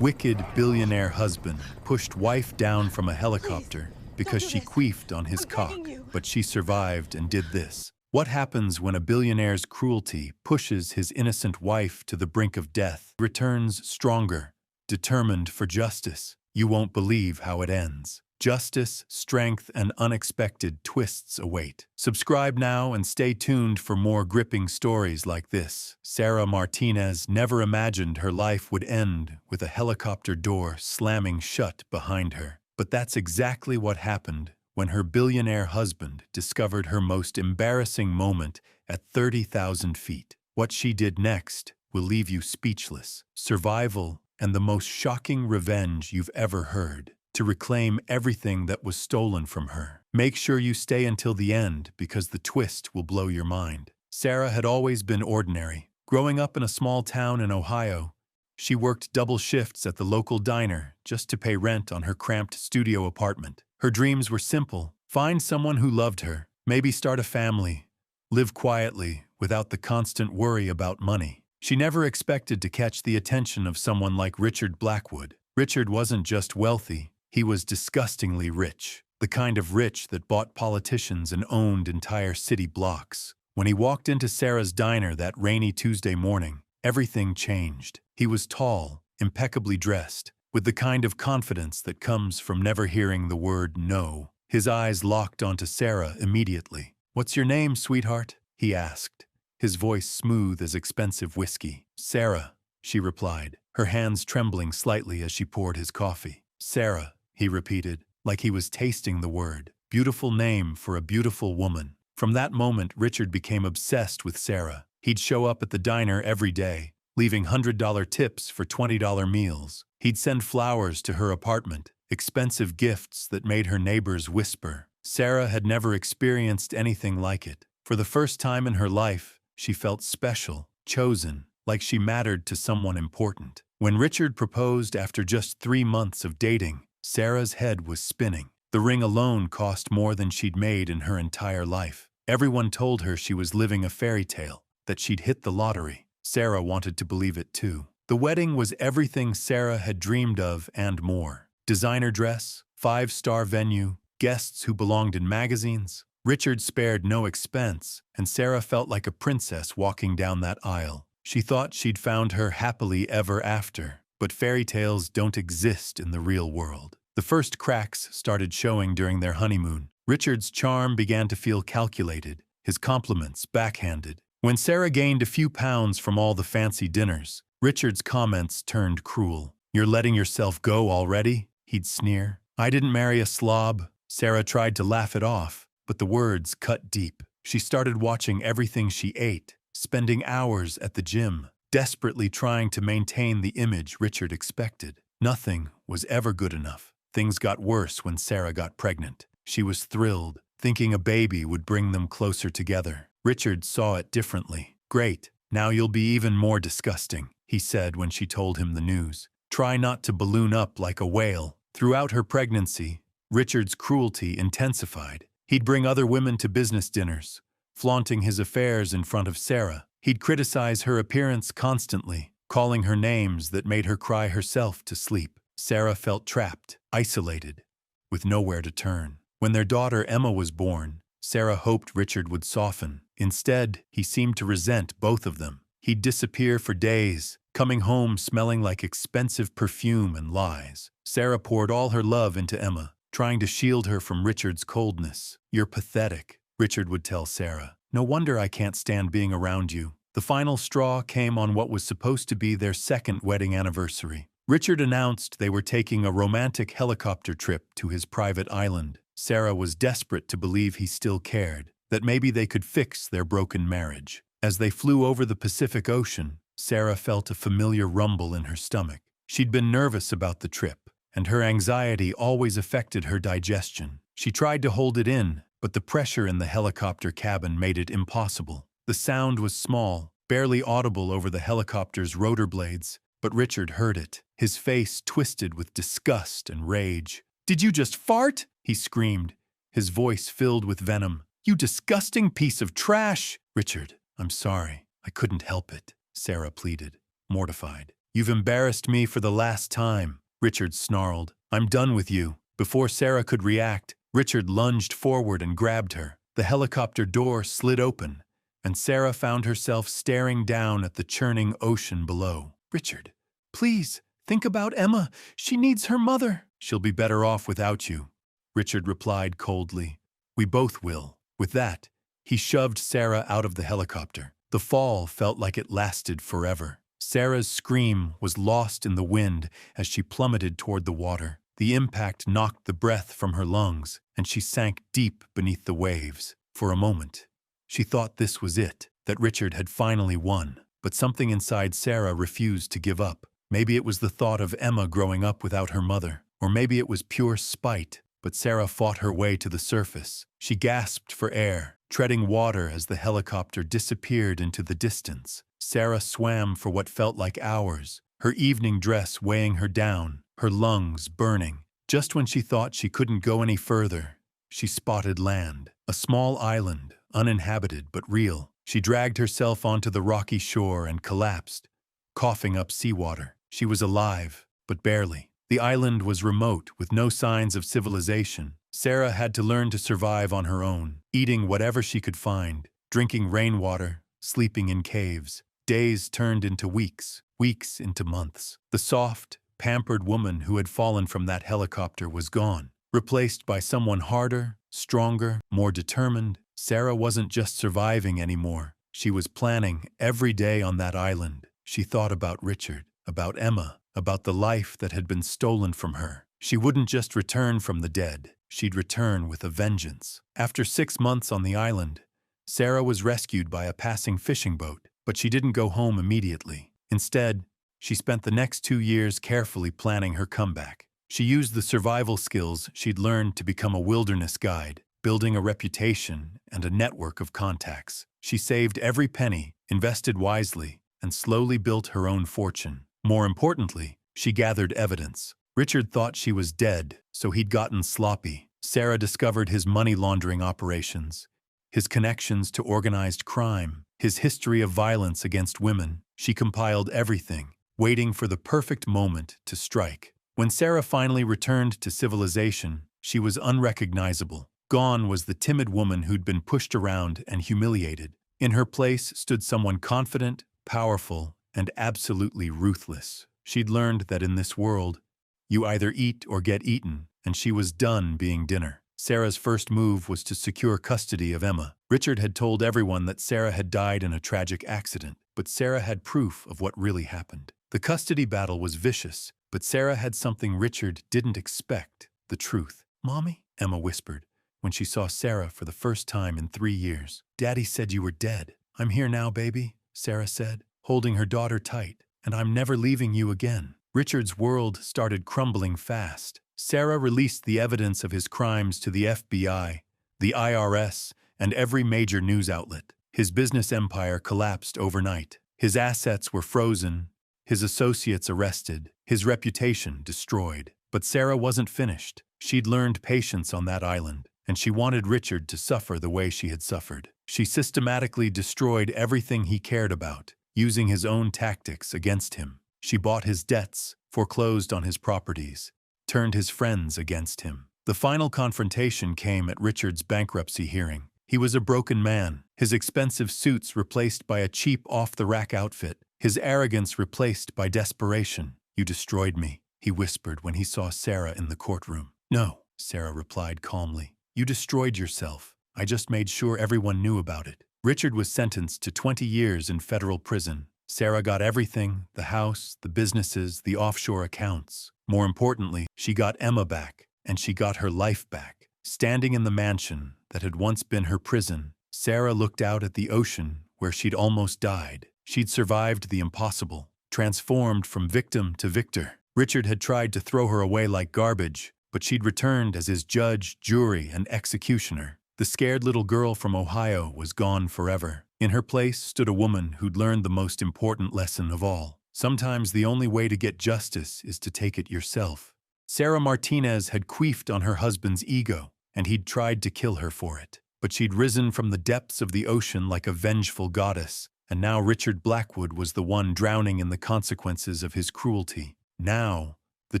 Wicked billionaire husband pushed wife down from a helicopter because she queefed on his cock, but she survived and did this. What happens when a billionaire's cruelty pushes his innocent wife to the brink of death? He returns stronger, determined for justice. You won't believe how it ends. Justice, strength, and unexpected twists await. Subscribe now and stay tuned for more gripping stories like this. Sarah Martinez never imagined her life would end with a helicopter door slamming shut behind her. But that's exactly what happened when her billionaire husband discovered her most embarrassing moment at 30,000 feet. What she did next will leave you speechless. Survival and the most shocking revenge you've ever heard. To reclaim everything that was stolen from her. Make sure you stay until the end because the twist will blow your mind. Sarah had always been ordinary. Growing up in a small town in Ohio, she worked double shifts at the local diner just to pay rent on her cramped studio apartment. Her dreams were simple. Find someone who loved her, maybe start a family, live quietly without the constant worry about money. She never expected to catch the attention of someone like Richard Blackwood. Richard wasn't just wealthy. He was disgustingly rich, the kind of rich that bought politicians and owned entire city blocks. When he walked into Sarah's diner that rainy Tuesday morning, everything changed. He was tall, impeccably dressed, with the kind of confidence that comes from never hearing the word no. His eyes locked onto Sarah immediately. "What's your name, sweetheart?" he asked, his voice smooth as expensive whiskey. "Sarah," she replied, her hands trembling slightly as she poured his coffee. "Sarah," he repeated, like he was tasting the word. Beautiful name for a beautiful woman. From that moment, Richard became obsessed with Sarah. He'd show up at the diner every day, leaving $100 tips for $20 meals. He'd send flowers to her apartment, expensive gifts that made her neighbors whisper. Sarah had never experienced anything like it. For the first time in her life, she felt special, chosen, like she mattered to someone important. When Richard proposed after just 3 months of dating, Sarah's head was spinning. The ring alone cost more than she'd made in her entire life. Everyone told her she was living a fairy tale, that she'd hit the lottery. Sarah wanted to believe it too. The wedding was everything Sarah had dreamed of and more. Designer dress, 5-star venue, guests who belonged in magazines. Richard spared no expense, and Sarah felt like a princess walking down that aisle. She thought she'd found her happily ever after, but fairy tales don't exist in the real world. The first cracks started showing during their honeymoon. Richard's charm began to feel calculated, his compliments backhanded. When Sarah gained a few pounds from all the fancy dinners, Richard's comments turned cruel. "You're letting yourself go already?" he'd sneer. "I didn't marry a slob." Sarah tried to laugh it off, but the words cut deep. She started watching everything she ate, spending hours at the gym, desperately trying to maintain the image Richard expected. Nothing was ever good enough. Things got worse when Sarah got pregnant. She was thrilled, thinking a baby would bring them closer together. Richard saw it differently. "Great, now you'll be even more disgusting," he said when she told him the news. "Try not to balloon up like a whale." Throughout her pregnancy, Richard's cruelty intensified. He'd bring other women to business dinners, flaunting his affairs in front of Sarah. He'd criticize her appearance constantly, calling her names that made her cry herself to sleep. Sarah felt trapped, isolated, with nowhere to turn. When their daughter Emma was born, Sarah hoped Richard would soften. Instead, he seemed to resent both of them. He'd disappear for days, coming home smelling like expensive perfume and lies. Sarah poured all her love into Emma, trying to shield her from Richard's coldness. "You're pathetic," Richard would tell Sarah. "No wonder I can't stand being around you." The final straw came on what was supposed to be their second wedding anniversary. Richard announced they were taking a romantic helicopter trip to his private island. Sarah was desperate to believe he still cared, that maybe they could fix their broken marriage. As they flew over the Pacific Ocean, Sarah felt a familiar rumble in her stomach. She'd been nervous about the trip, and her anxiety always affected her digestion. She tried to hold it in, but the pressure in the helicopter cabin made it impossible. The sound was small, barely audible over the helicopter's rotor blades, but Richard heard it, his face twisted with disgust and rage. "Did you just fart?" he screamed, his voice filled with venom. "You disgusting piece of trash!" "Richard, I'm sorry. I couldn't help it," Sarah pleaded, mortified. You've embarrassed me for the last time, Richard snarled. I'm done with you. Before Sarah could react, Richard lunged forward and grabbed her. The helicopter door slid open, and Sarah found herself staring down at the churning ocean below. Richard, please, think about Emma. She needs her mother. She'll be better off without you, Richard replied coldly. We both will. With that, he shoved Sarah out of the helicopter. The fall felt like it lasted forever. Sarah's scream was lost in the wind as she plummeted toward the water. The impact knocked the breath from her lungs, and she sank deep beneath the waves. For a moment, she thought this was it, that Richard had finally won. But something inside Sarah refused to give up. Maybe it was the thought of Emma growing up without her mother, or maybe it was pure spite. But Sarah fought her way to the surface. She gasped for air, treading water as the helicopter disappeared into the distance. Sarah swam for what felt like hours, her evening dress weighing her down, her lungs burning. Just when she thought she couldn't go any further, she spotted land, a small island, uninhabited but real. She dragged herself onto the rocky shore and collapsed, coughing up seawater. She was alive, but barely. The island was remote, with no signs of civilization. Sarah had to learn to survive on her own, eating whatever she could find, drinking rainwater, sleeping in caves. Days turned into weeks, weeks into months. The soft, pampered woman who had fallen from that helicopter was gone, replaced by someone harder, stronger, more determined. Sarah wasn't just surviving anymore. She was planning every day on that island. She thought about Richard, about Emma, about the life that had been stolen from her. She wouldn't just return from the dead. She'd return with a vengeance. After 6 months on the island, Sarah was rescued by a passing fishing boat, but she didn't go home immediately. Instead, she spent the next 2 years carefully planning her comeback. She used the survival skills she'd learned to become a wilderness guide, building a reputation and a network of contacts. She saved every penny, invested wisely, and slowly built her own fortune. More importantly, she gathered evidence. Richard thought she was dead, so he'd gotten sloppy. Sarah discovered his money laundering operations, his connections to organized crime, his history of violence against women. She compiled everything, waiting for the perfect moment to strike. When Sarah finally returned to civilization, she was unrecognizable. Gone was the timid woman who'd been pushed around and humiliated. In her place stood someone confident, powerful, and absolutely ruthless. She'd learned that in this world, you either eat or get eaten, and she was done being dinner. Sarah's first move was to secure custody of Emma. Richard had told everyone that Sarah had died in a tragic accident, but Sarah had proof of what really happened. The custody battle was vicious, but Sarah had something Richard didn't expect: the truth. "Mommy," Emma whispered, when she saw Sarah for the first time in 3 years. "Daddy said you were dead." "I'm here now, baby," Sarah said, holding her daughter tight, "and I'm never leaving you again." Richard's world started crumbling fast. Sarah released the evidence of his crimes to the FBI, the IRS, and every major news outlet. His business empire collapsed overnight. His assets were frozen, his associates arrested, his reputation destroyed. But Sarah wasn't finished. She'd learned patience on that island, and she wanted Richard to suffer the way she had suffered. She systematically destroyed everything he cared about, using his own tactics against him. She bought his debts, foreclosed on his properties, turned his friends against him. The final confrontation came at Richard's bankruptcy hearing. He was a broken man, his expensive suits replaced by a cheap off-the-rack outfit, his arrogance replaced by desperation. "You destroyed me," he whispered when he saw Sarah in the courtroom. "No," Sarah replied calmly. "You destroyed yourself. I just made sure everyone knew about it." Richard was sentenced to 20 years in federal prison. Sarah got everything: the house, the businesses, the offshore accounts. More importantly, she got Emma back, and she got her life back. Standing in the mansion that had once been her prison, Sarah looked out at the ocean where she'd almost died. She'd survived the impossible, transformed from victim to victor. Richard had tried to throw her away like garbage, but she'd returned as his judge, jury, and executioner. The scared little girl from Ohio was gone forever. In her place stood a woman who'd learned the most important lesson of all. Sometimes the only way to get justice is to take it yourself. Sarah Martinez had queefed on her husband's ego, and he'd tried to kill her for it. But she'd risen from the depths of the ocean like a vengeful goddess, and now Richard Blackwood was the one drowning in the consequences of his cruelty. Now, the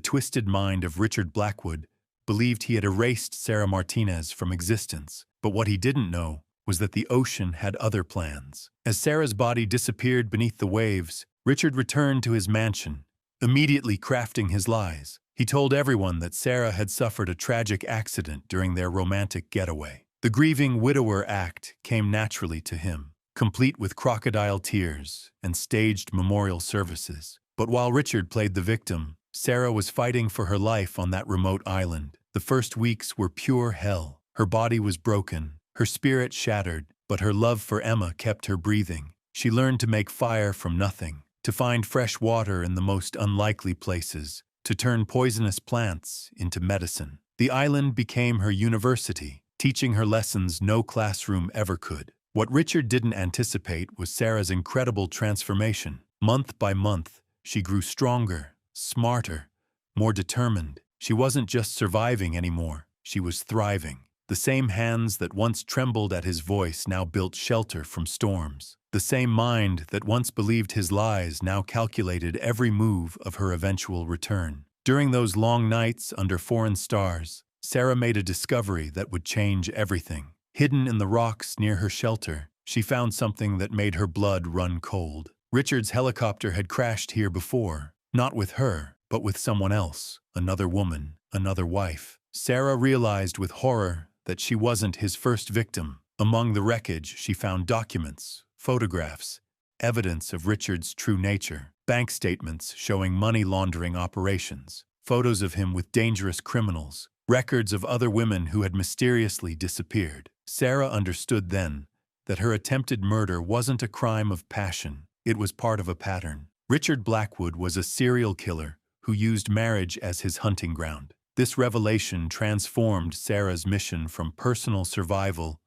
twisted mind of Richard Blackwood believed he had erased Sarah Martinez from existence, but what he didn't know was that the ocean had other plans. As Sarah's body disappeared beneath the waves, Richard returned to his mansion, immediately crafting his lies. He told everyone that Sarah had suffered a tragic accident during their romantic getaway. The grieving widower act came naturally to him, complete with crocodile tears and staged memorial services. But while Richard played the victim, Sarah was fighting for her life on that remote island. The first weeks were pure hell. Her body was broken, her spirit shattered, but her love for Emma kept her breathing. She learned to make fire from nothing, to find fresh water in the most unlikely places, to turn poisonous plants into medicine. The island became her university, teaching her lessons no classroom ever could. What Richard didn't anticipate was Sarah's incredible transformation. Month by month, she grew stronger, smarter, more determined. She wasn't just surviving anymore, she was thriving. The same hands that once trembled at his voice now built shelter from storms. The same mind that once believed his lies now calculated every move of her eventual return. During those long nights under foreign stars, Sarah made a discovery that would change everything. Hidden in the rocks near her shelter, she found something that made her blood run cold. Richard's helicopter had crashed here before, not with her, but with someone else, another woman, another wife. Sarah realized with horror that she wasn't his first victim. Among the wreckage, she found documents, photographs, evidence of Richard's true nature, bank statements showing money laundering operations, photos of him with dangerous criminals, records of other women who had mysteriously disappeared. Sarah understood then that her attempted murder wasn't a crime of passion, it was part of a pattern. Richard Blackwood was a serial killer who used marriage as his hunting ground. This revelation transformed Sarah's mission from personal survival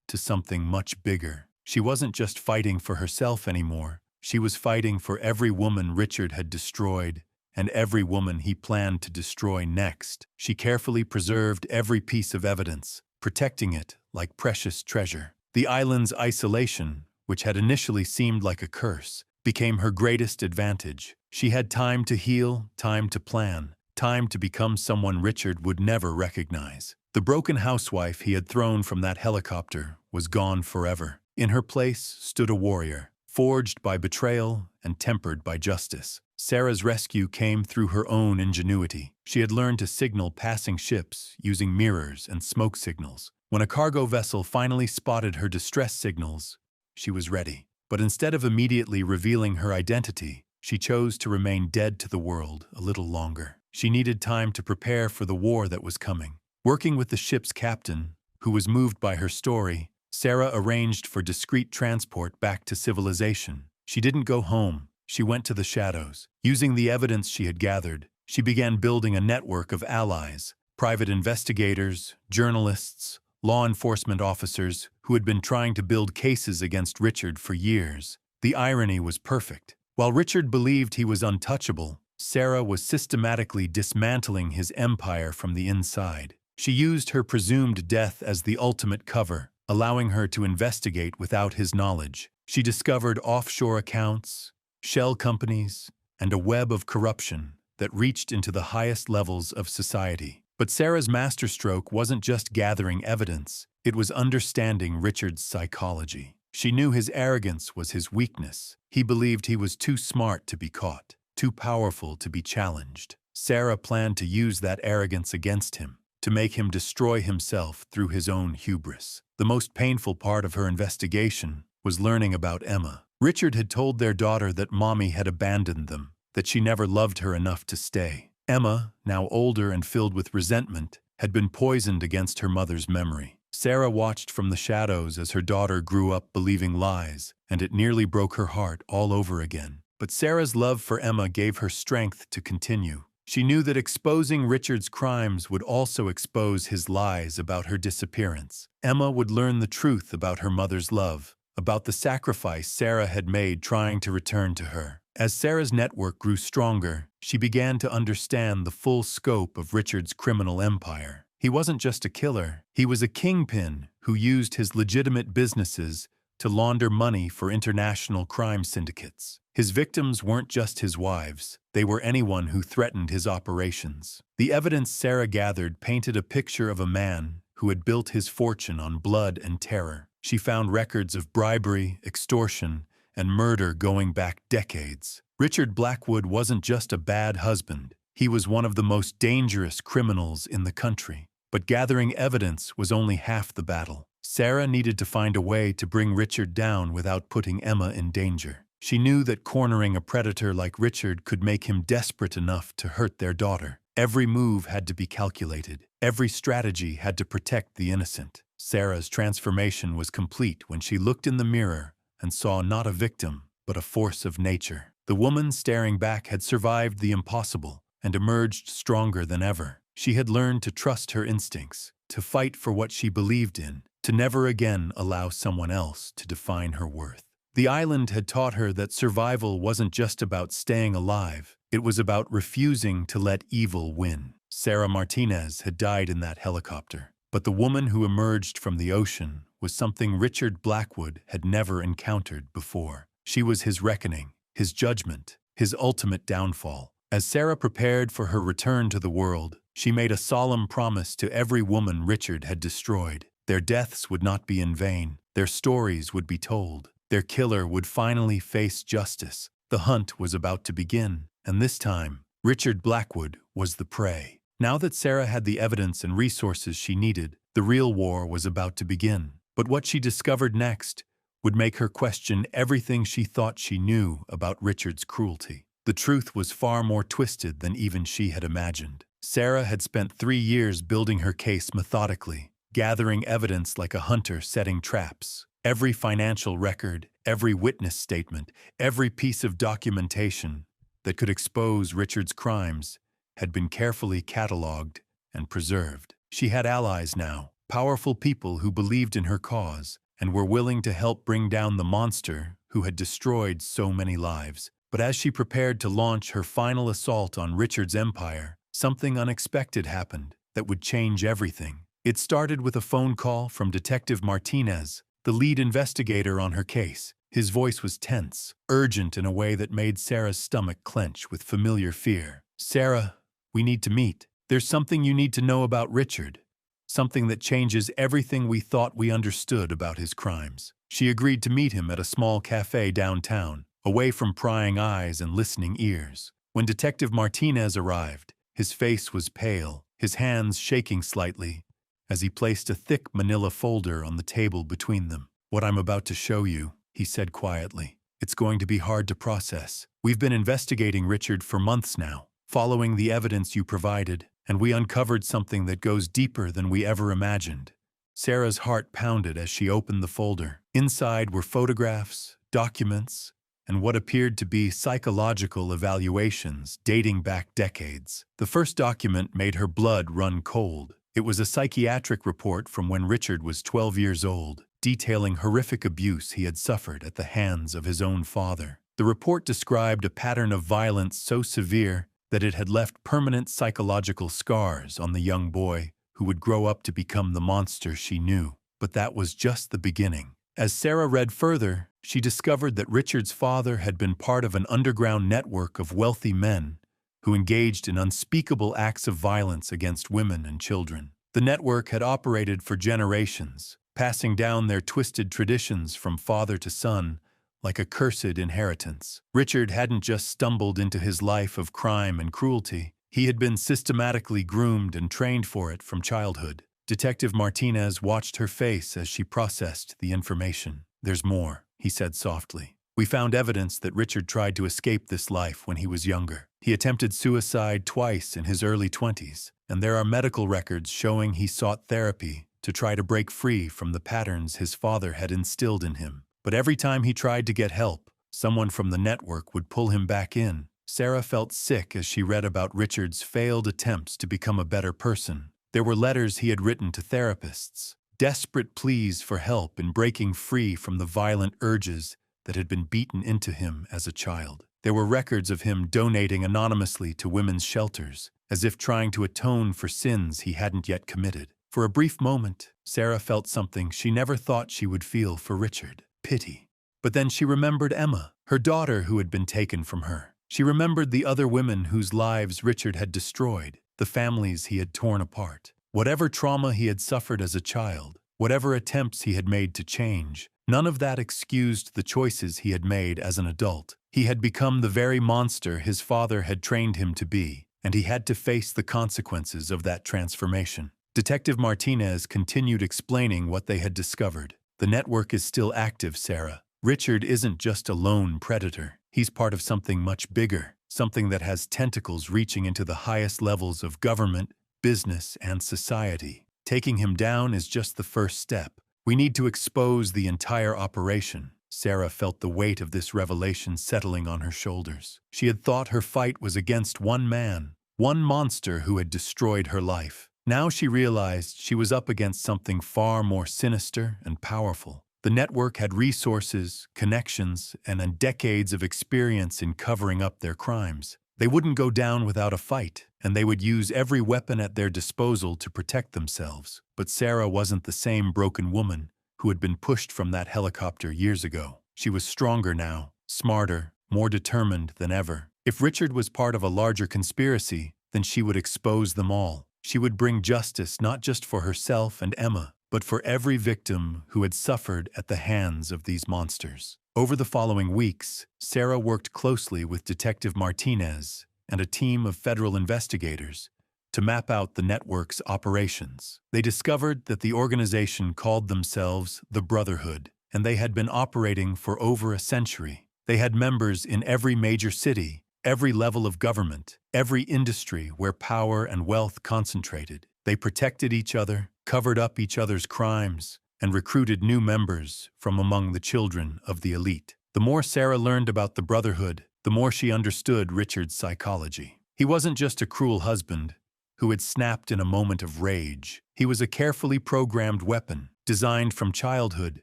to something much bigger. She wasn't just fighting for herself anymore. She was fighting for every woman Richard had destroyed and every woman he planned to destroy next. She carefully preserved every piece of evidence, protecting it like precious treasure. The island's isolation, which had initially seemed like a curse, became her greatest advantage. She had time to heal, time to plan, time to become someone Richard would never recognize. The broken housewife he had thrown from that helicopter was gone forever. In her place stood a warrior, forged by betrayal and tempered by justice. Sarah's rescue came through her own ingenuity. She had learned to signal passing ships using mirrors and smoke signals. When a cargo vessel finally spotted her distress signals, she was ready. But instead of immediately revealing her identity, she chose to remain dead to the world a little longer. She needed time to prepare for the war that was coming. Working with the ship's captain, who was moved by her story, Sarah arranged for discreet transport back to civilization. She didn't go home. She went to the shadows. Using the evidence she had gathered, she began building a network of allies, private investigators, journalists, law enforcement officers who had been trying to build cases against Richard for years. The irony was perfect. While Richard believed he was untouchable, Sarah was systematically dismantling his empire from the inside. She used her presumed death as the ultimate cover, allowing her to investigate without his knowledge. She discovered offshore accounts, shell companies, and a web of corruption that reached into the highest levels of society. But Sarah's masterstroke wasn't just gathering evidence, it was understanding Richard's psychology. She knew his arrogance was his weakness. He believed he was too smart to be caught, too powerful to be challenged. Sarah planned to use that arrogance against him, to make him destroy himself through his own hubris. The most painful part of her investigation was learning about Emma. Richard had told their daughter that Mommy had abandoned them, that she never loved her enough to stay. Emma, now older and filled with resentment, had been poisoned against her mother's memory. Sarah watched from the shadows as her daughter grew up believing lies, and it nearly broke her heart all over again. But Sarah's love for Emma gave her strength to continue. She knew that exposing Richard's crimes would also expose his lies about her disappearance. Emma would learn the truth about her mother's love, about the sacrifice Sarah had made trying to return to her. As Sarah's network grew stronger, she began to understand the full scope of Richard's criminal empire. He wasn't just a killer, he was a kingpin who used his legitimate businesses to launder money for international crime syndicates. His victims weren't just his wives, they were anyone who threatened his operations. The evidence Sarah gathered painted a picture of a man who had built his fortune on blood and terror. She found records of bribery, extortion, and murder going back decades. Richard Blackwood wasn't just a bad husband, he was one of the most dangerous criminals in the country. But gathering evidence was only half the battle. Sarah needed to find a way to bring Richard down without putting Emma in danger. She knew that cornering a predator like Richard could make him desperate enough to hurt their daughter. Every move had to be calculated. Every strategy had to protect the innocent. Sarah's transformation was complete when she looked in the mirror and saw not a victim, but a force of nature. The woman staring back had survived the impossible and emerged stronger than ever. She had learned to trust her instincts, to fight for what she believed in, to never again allow someone else to define her worth. The island had taught her that survival wasn't just about staying alive, it was about refusing to let evil win. Sarah Martinez had died in that helicopter, but the woman who emerged from the ocean was something Richard Blackwood had never encountered before. She was his reckoning, his judgment, his ultimate downfall. As Sarah prepared for her return to the world, she made a solemn promise to every woman Richard had destroyed. Their deaths would not be in vain. Their stories would be told. Their killer would finally face justice. The hunt was about to begin, and this time, Richard Blackwood was the prey. Now that Sarah had the evidence and resources she needed, the real war was about to begin. But what she discovered next would make her question everything she thought she knew about Richard's cruelty. The truth was far more twisted than even she had imagined. Sarah had spent 3 years building her case methodically, gathering evidence like a hunter setting traps. Every financial record, every witness statement, every piece of documentation that could expose Richard's crimes had been carefully cataloged and preserved. She had allies now, powerful people who believed in her cause and were willing to help bring down the monster who had destroyed so many lives. But as she prepared to launch her final assault on Richard's empire, something unexpected happened that would change everything. It started with a phone call from Detective Martinez, the lead investigator on her case. His voice was tense, urgent in a way that made Sarah's stomach clench with familiar fear. "Sarah, we need to meet. There's something you need to know about Richard. Something that changes everything we thought we understood about his crimes." She agreed to meet him at a small cafe downtown, away from prying eyes and listening ears. When Detective Martinez arrived, his face was pale, his hands shaking slightly, as he placed a thick manila folder on the table between them. "What I'm about to show you," he said quietly, "it's going to be hard to process. We've been investigating Richard for months now, following the evidence you provided, and we uncovered something that goes deeper than we ever imagined." Sarah's heart pounded as she opened the folder. Inside were photographs, documents, and what appeared to be psychological evaluations dating back decades. The first document made her blood run cold. It was a psychiatric report from when Richard was 12 years old, detailing horrific abuse he had suffered at the hands of his own father. The report described a pattern of violence so severe that it had left permanent psychological scars on the young boy who would grow up to become the monster she knew. But that was just the beginning. As Sarah read further, she discovered that Richard's father had been part of an underground network of wealthy men who engaged in unspeakable acts of violence against women and children. The network had operated for generations, passing down their twisted traditions from father to son like a cursed inheritance. Richard hadn't just stumbled into his life of crime and cruelty. He had been systematically groomed and trained for it from childhood. Detective Martinez watched her face as she processed the information. "There's more," he said softly. "We found evidence that Richard tried to escape this life when he was younger. He attempted suicide twice in his early 20s, and there are medical records showing he sought therapy to try to break free from the patterns his father had instilled in him. But every time he tried to get help, someone from the network would pull him back in." Sarah felt sick as she read about Richard's failed attempts to become a better person. There were letters he had written to therapists, desperate pleas for help in breaking free from the violent urges that had been beaten into him as a child. There were records of him donating anonymously to women's shelters, as if trying to atone for sins he hadn't yet committed. For a brief moment, Sarah felt something she never thought she would feel for Richard: pity. But then she remembered Emma, her daughter who had been taken from her. She remembered the other women whose lives Richard had destroyed, the families he had torn apart. Whatever trauma he had suffered as a child, whatever attempts he had made to change, none of that excused the choices he had made as an adult. He had become the very monster his father had trained him to be, and he had to face the consequences of that transformation. Detective Martinez continued explaining what they had discovered. The network is still active, Sarah. Richard isn't just a lone predator. He's part of something much bigger, something that has tentacles reaching into the highest levels of government, business, and society. Taking him down is just the first step. We need to expose the entire operation. Sarah felt the weight of this revelation settling on her shoulders. She had thought her fight was against one man, one monster who had destroyed her life. Now she realized she was up against something far more sinister and powerful. The network had resources, connections, and decades of experience in covering up their crimes. They wouldn't go down without a fight, and they would use every weapon at their disposal to protect themselves. But Sarah wasn't the same broken woman who had been pushed from that helicopter years ago. She was stronger now, smarter, more determined than ever. If Richard was part of a larger conspiracy, then she would expose them all. She would bring justice not just for herself and Emma, but for every victim who had suffered at the hands of these monsters. Over the following weeks, Sarah worked closely with Detective Martinez and a team of federal investigators to map out the network's operations. They discovered that the organization called themselves the Brotherhood, and they had been operating for over a century. They had members in every major city, every level of government, every industry where power and wealth concentrated. They protected each other, covered up each other's crimes, and recruited new members from among the children of the elite. The more Sarah learned about the Brotherhood, the more she understood Richard's psychology. He wasn't just a cruel husband who had snapped in a moment of rage. He was a carefully programmed weapon, designed from childhood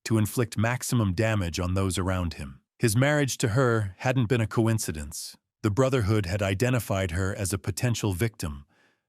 to inflict maximum damage on those around him. His marriage to her hadn't been a coincidence. The Brotherhood had identified her as a potential victim,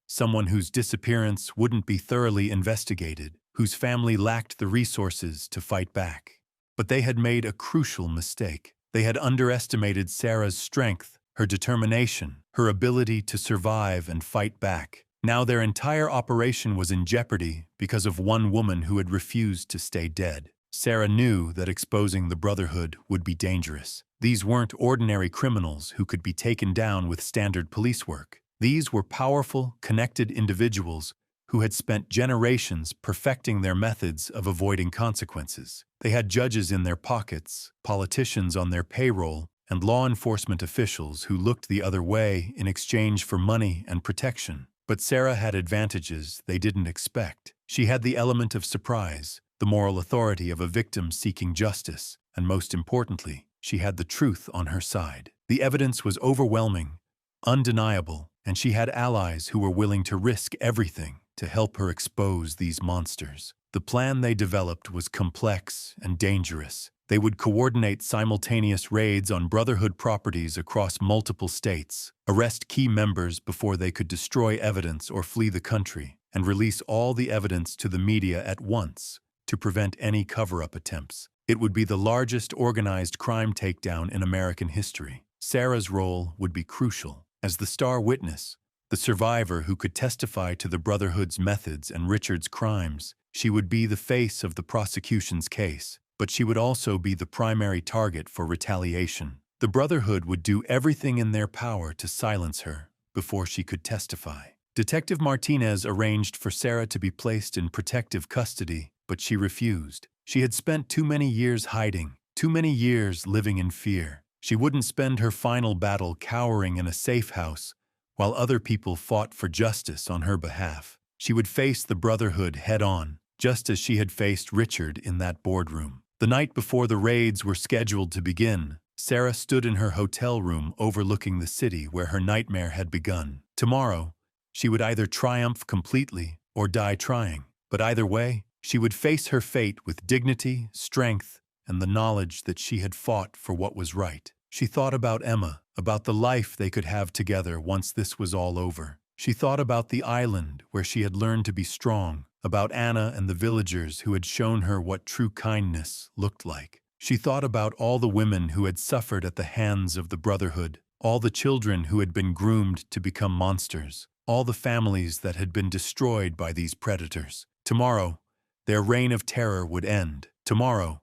someone whose disappearance wouldn't be thoroughly investigated, whose family lacked the resources to fight back. But they had made a crucial mistake. They had underestimated Sarah's strength, her determination, her ability to survive and fight back. Now their entire operation was in jeopardy because of one woman who had refused to stay dead. Sarah knew that exposing the Brotherhood would be dangerous. These weren't ordinary criminals who could be taken down with standard police work. These were powerful, connected individuals who had spent generations perfecting their methods of avoiding consequences. They had judges in their pockets, politicians on their payroll, and law enforcement officials who looked the other way in exchange for money and protection. But Sarah had advantages they didn't expect. She had the element of surprise, the moral authority of a victim seeking justice, and most importantly, she had the truth on her side. The evidence was overwhelming, undeniable, and she had allies who were willing to risk everything to help her expose these monsters. The plan they developed was complex and dangerous. They would coordinate simultaneous raids on Brotherhood properties across multiple states, arrest key members before they could destroy evidence or flee the country, and release all the evidence to the media at once to prevent any cover-up attempts. It would be the largest organized crime takedown in American history. Sarah's role would be crucial. As the star witness, the survivor who could testify to the Brotherhood's methods and Richard's crimes, she would be the face of the prosecution's case, but she would also be the primary target for retaliation. The Brotherhood would do everything in their power to silence her before she could testify. Detective Martinez arranged for Sarah to be placed in protective custody, but she refused. She had spent too many years hiding, too many years living in fear. She wouldn't spend her final battle cowering in a safe house while other people fought for justice on her behalf. She would face the Brotherhood head-on, just as she had faced Richard in that boardroom. The night before the raids were scheduled to begin, Sarah stood in her hotel room overlooking the city where her nightmare had begun. Tomorrow, she would either triumph completely or die trying. But either way, she would face her fate with dignity, strength, and the knowledge that she had fought for what was right. She thought about Emma, about the life they could have together once this was all over. She thought about the island where she had learned to be strong, about Anna and the villagers who had shown her what true kindness looked like. She thought about all the women who had suffered at the hands of the Brotherhood, all the children who had been groomed to become monsters, all the families that had been destroyed by these predators. Tomorrow, their reign of terror would end. Tomorrow,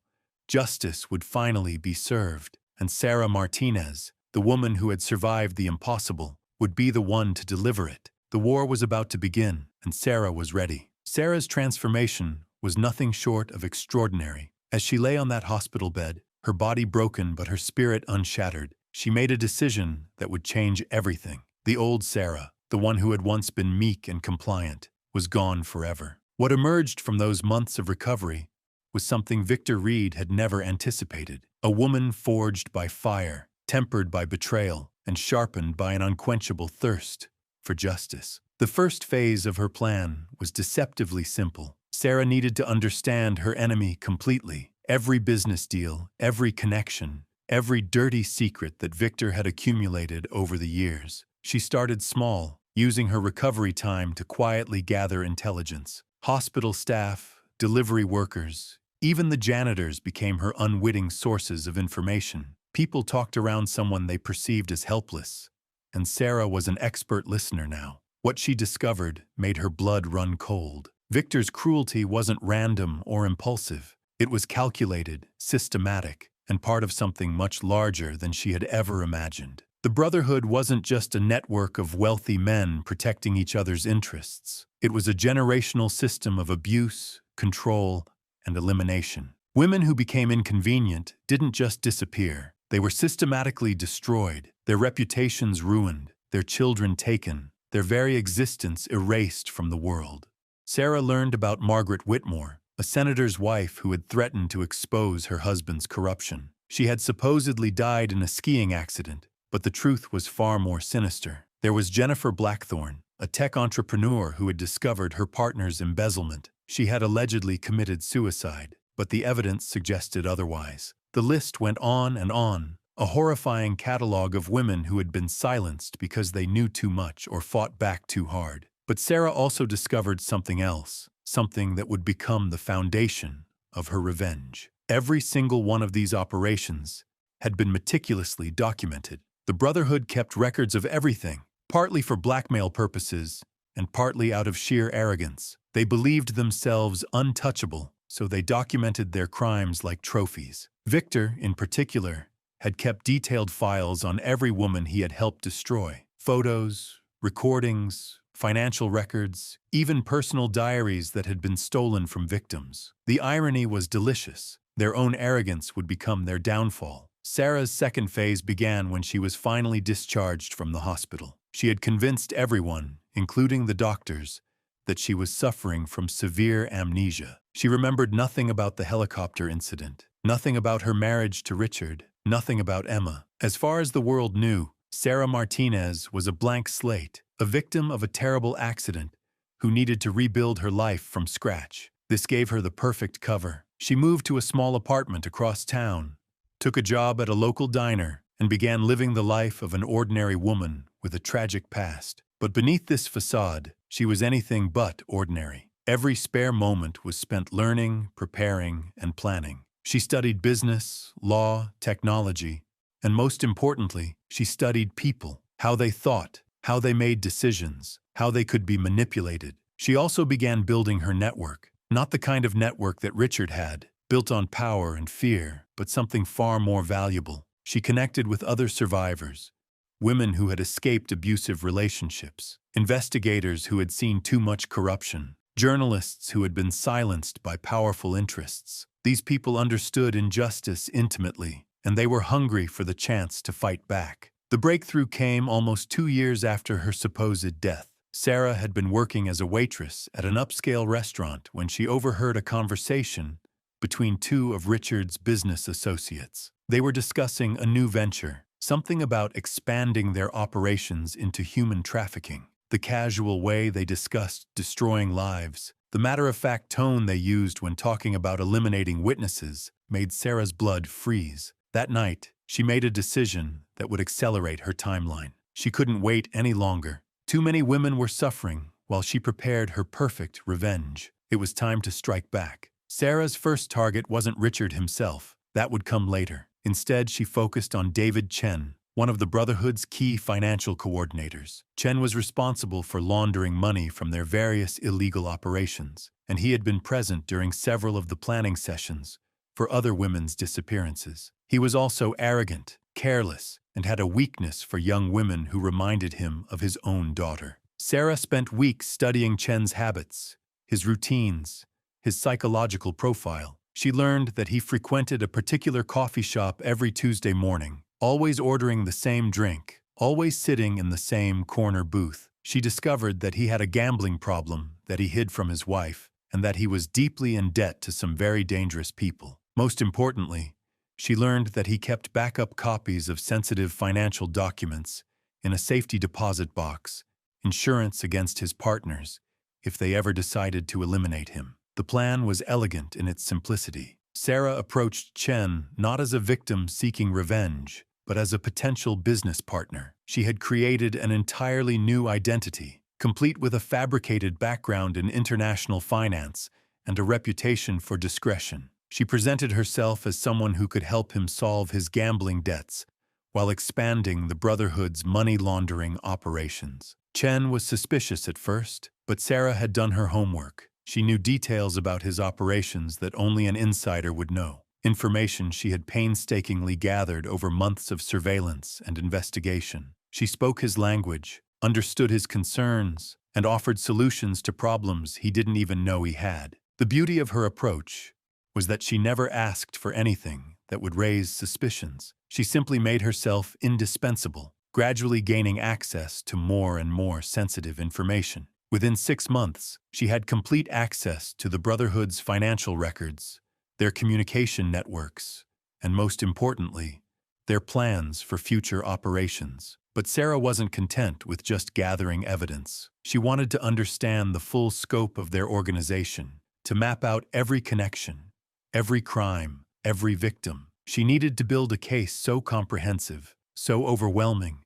justice would finally be served, and Sarah Martinez, the woman who had survived the impossible, would be the one to deliver it. The war was about to begin, and Sarah was ready. Sarah's transformation was nothing short of extraordinary. As she lay on that hospital bed, her body broken but her spirit unshattered, she made a decision that would change everything. The old Sarah, the one who had once been meek and compliant, was gone forever. What emerged from those months of recovery was something Victor Reed had never anticipated. A woman forged by fire, tempered by betrayal, and sharpened by an unquenchable thirst for justice. The first phase of her plan was deceptively simple. Sarah needed to understand her enemy completely. Every business deal, every connection, every dirty secret that Victor had accumulated over the years. She started small, using her recovery time to quietly gather intelligence. Hospital staff, delivery workers, even the janitors became her unwitting sources of information. People talked around someone they perceived as helpless, and Sarah was an expert listener now. What she discovered made her blood run cold. Victor's cruelty wasn't random or impulsive. It was calculated, systematic, and part of something much larger than she had ever imagined. The Brotherhood wasn't just a network of wealthy men protecting each other's interests. It was a generational system of abuse, control, and elimination. Women who became inconvenient didn't just disappear. They were systematically destroyed, their reputations ruined, their children taken, their very existence erased from the world. Sarah learned about Margaret Whitmore, a senator's wife who had threatened to expose her husband's corruption. She had supposedly died in a skiing accident, but the truth was far more sinister. There was Jennifer Blackthorne, a tech entrepreneur who had discovered her partner's embezzlement. She had allegedly committed suicide, but the evidence suggested otherwise. The list went on and on, a horrifying catalog of women who had been silenced because they knew too much or fought back too hard. But Sarah also discovered something else, something that would become the foundation of her revenge. Every single one of these operations had been meticulously documented. The Brotherhood kept records of everything, partly for blackmail purposes and partly out of sheer arrogance. They believed themselves untouchable, so they documented their crimes like trophies. Victor, in particular, had kept detailed files on every woman he had helped destroy. Photos, recordings, financial records, even personal diaries that had been stolen from victims. The irony was delicious. Their own arrogance would become their downfall. Sarah's second phase began when she was finally discharged from the hospital. She had convinced everyone, including the doctors, that she was suffering from severe amnesia. She remembered nothing about the helicopter incident, nothing about her marriage to Richard, nothing about Emma. As far as the world knew, Sarah Martinez was a blank slate, a victim of a terrible accident who needed to rebuild her life from scratch. This gave her the perfect cover. She moved to a small apartment across town, took a job at a local diner, and began living the life of an ordinary woman with a tragic past. But beneath this facade, she was anything but ordinary. Every spare moment was spent learning, preparing, and planning. She studied business, law, technology, and most importantly, she studied people, how they thought, how they made decisions, how they could be manipulated. She also began building her network, not the kind of network that Richard had, built on power and fear, but something far more valuable. She connected with other survivors, women who had escaped abusive relationships, investigators who had seen too much corruption, journalists who had been silenced by powerful interests. These people understood injustice intimately, and they were hungry for the chance to fight back. The breakthrough came almost 2 years after her supposed death. Sarah had been working as a waitress at an upscale restaurant when she overheard a conversation between two of Richard's business associates. They were discussing a new venture, something about expanding their operations into human trafficking. The casual way they discussed destroying lives, the matter-of-fact tone they used when talking about eliminating witnesses, made Sarah's blood freeze. That night, she made a decision that would accelerate her timeline. She couldn't wait any longer. Too many women were suffering while she prepared her perfect revenge. It was time to strike back. Sarah's first target wasn't Richard himself. That would come later. Instead, she focused on David Chen, one of the Brotherhood's key financial coordinators. Chen was responsible for laundering money from their various illegal operations, and he had been present during several of the planning sessions for other women's disappearances. He was also arrogant, careless, and had a weakness for young women who reminded him of his own daughter. Sarah spent weeks studying Chen's habits, his routines, his psychological profile. She learned that he frequented a particular coffee shop every Tuesday morning, always ordering the same drink, always sitting in the same corner booth. She discovered that he had a gambling problem that he hid from his wife, and that he was deeply in debt to some very dangerous people. Most importantly, she learned that he kept backup copies of sensitive financial documents in a safety deposit box, insurance against his partners if they ever decided to eliminate him. The plan was elegant in its simplicity. Sarah approached Chen not as a victim seeking revenge, but as a potential business partner. She had created an entirely new identity, complete with a fabricated background in international finance and a reputation for discretion. She presented herself as someone who could help him solve his gambling debts while expanding the Brotherhood's money laundering operations. Chen was suspicious at first, but Sarah had done her homework. She knew details about his operations that only an insider would know, information she had painstakingly gathered over months of surveillance and investigation. She spoke his language, understood his concerns, and offered solutions to problems he didn't even know he had. The beauty of her approach was that she never asked for anything that would raise suspicions. She simply made herself indispensable, gradually gaining access to more and more sensitive information. Within 6 months, she had complete access to the Brotherhood's financial records, their communication networks, and most importantly, their plans for future operations. But Sarah wasn't content with just gathering evidence. She wanted to understand the full scope of their organization, to map out every connection, every crime, every victim. She needed to build a case so comprehensive, so overwhelming,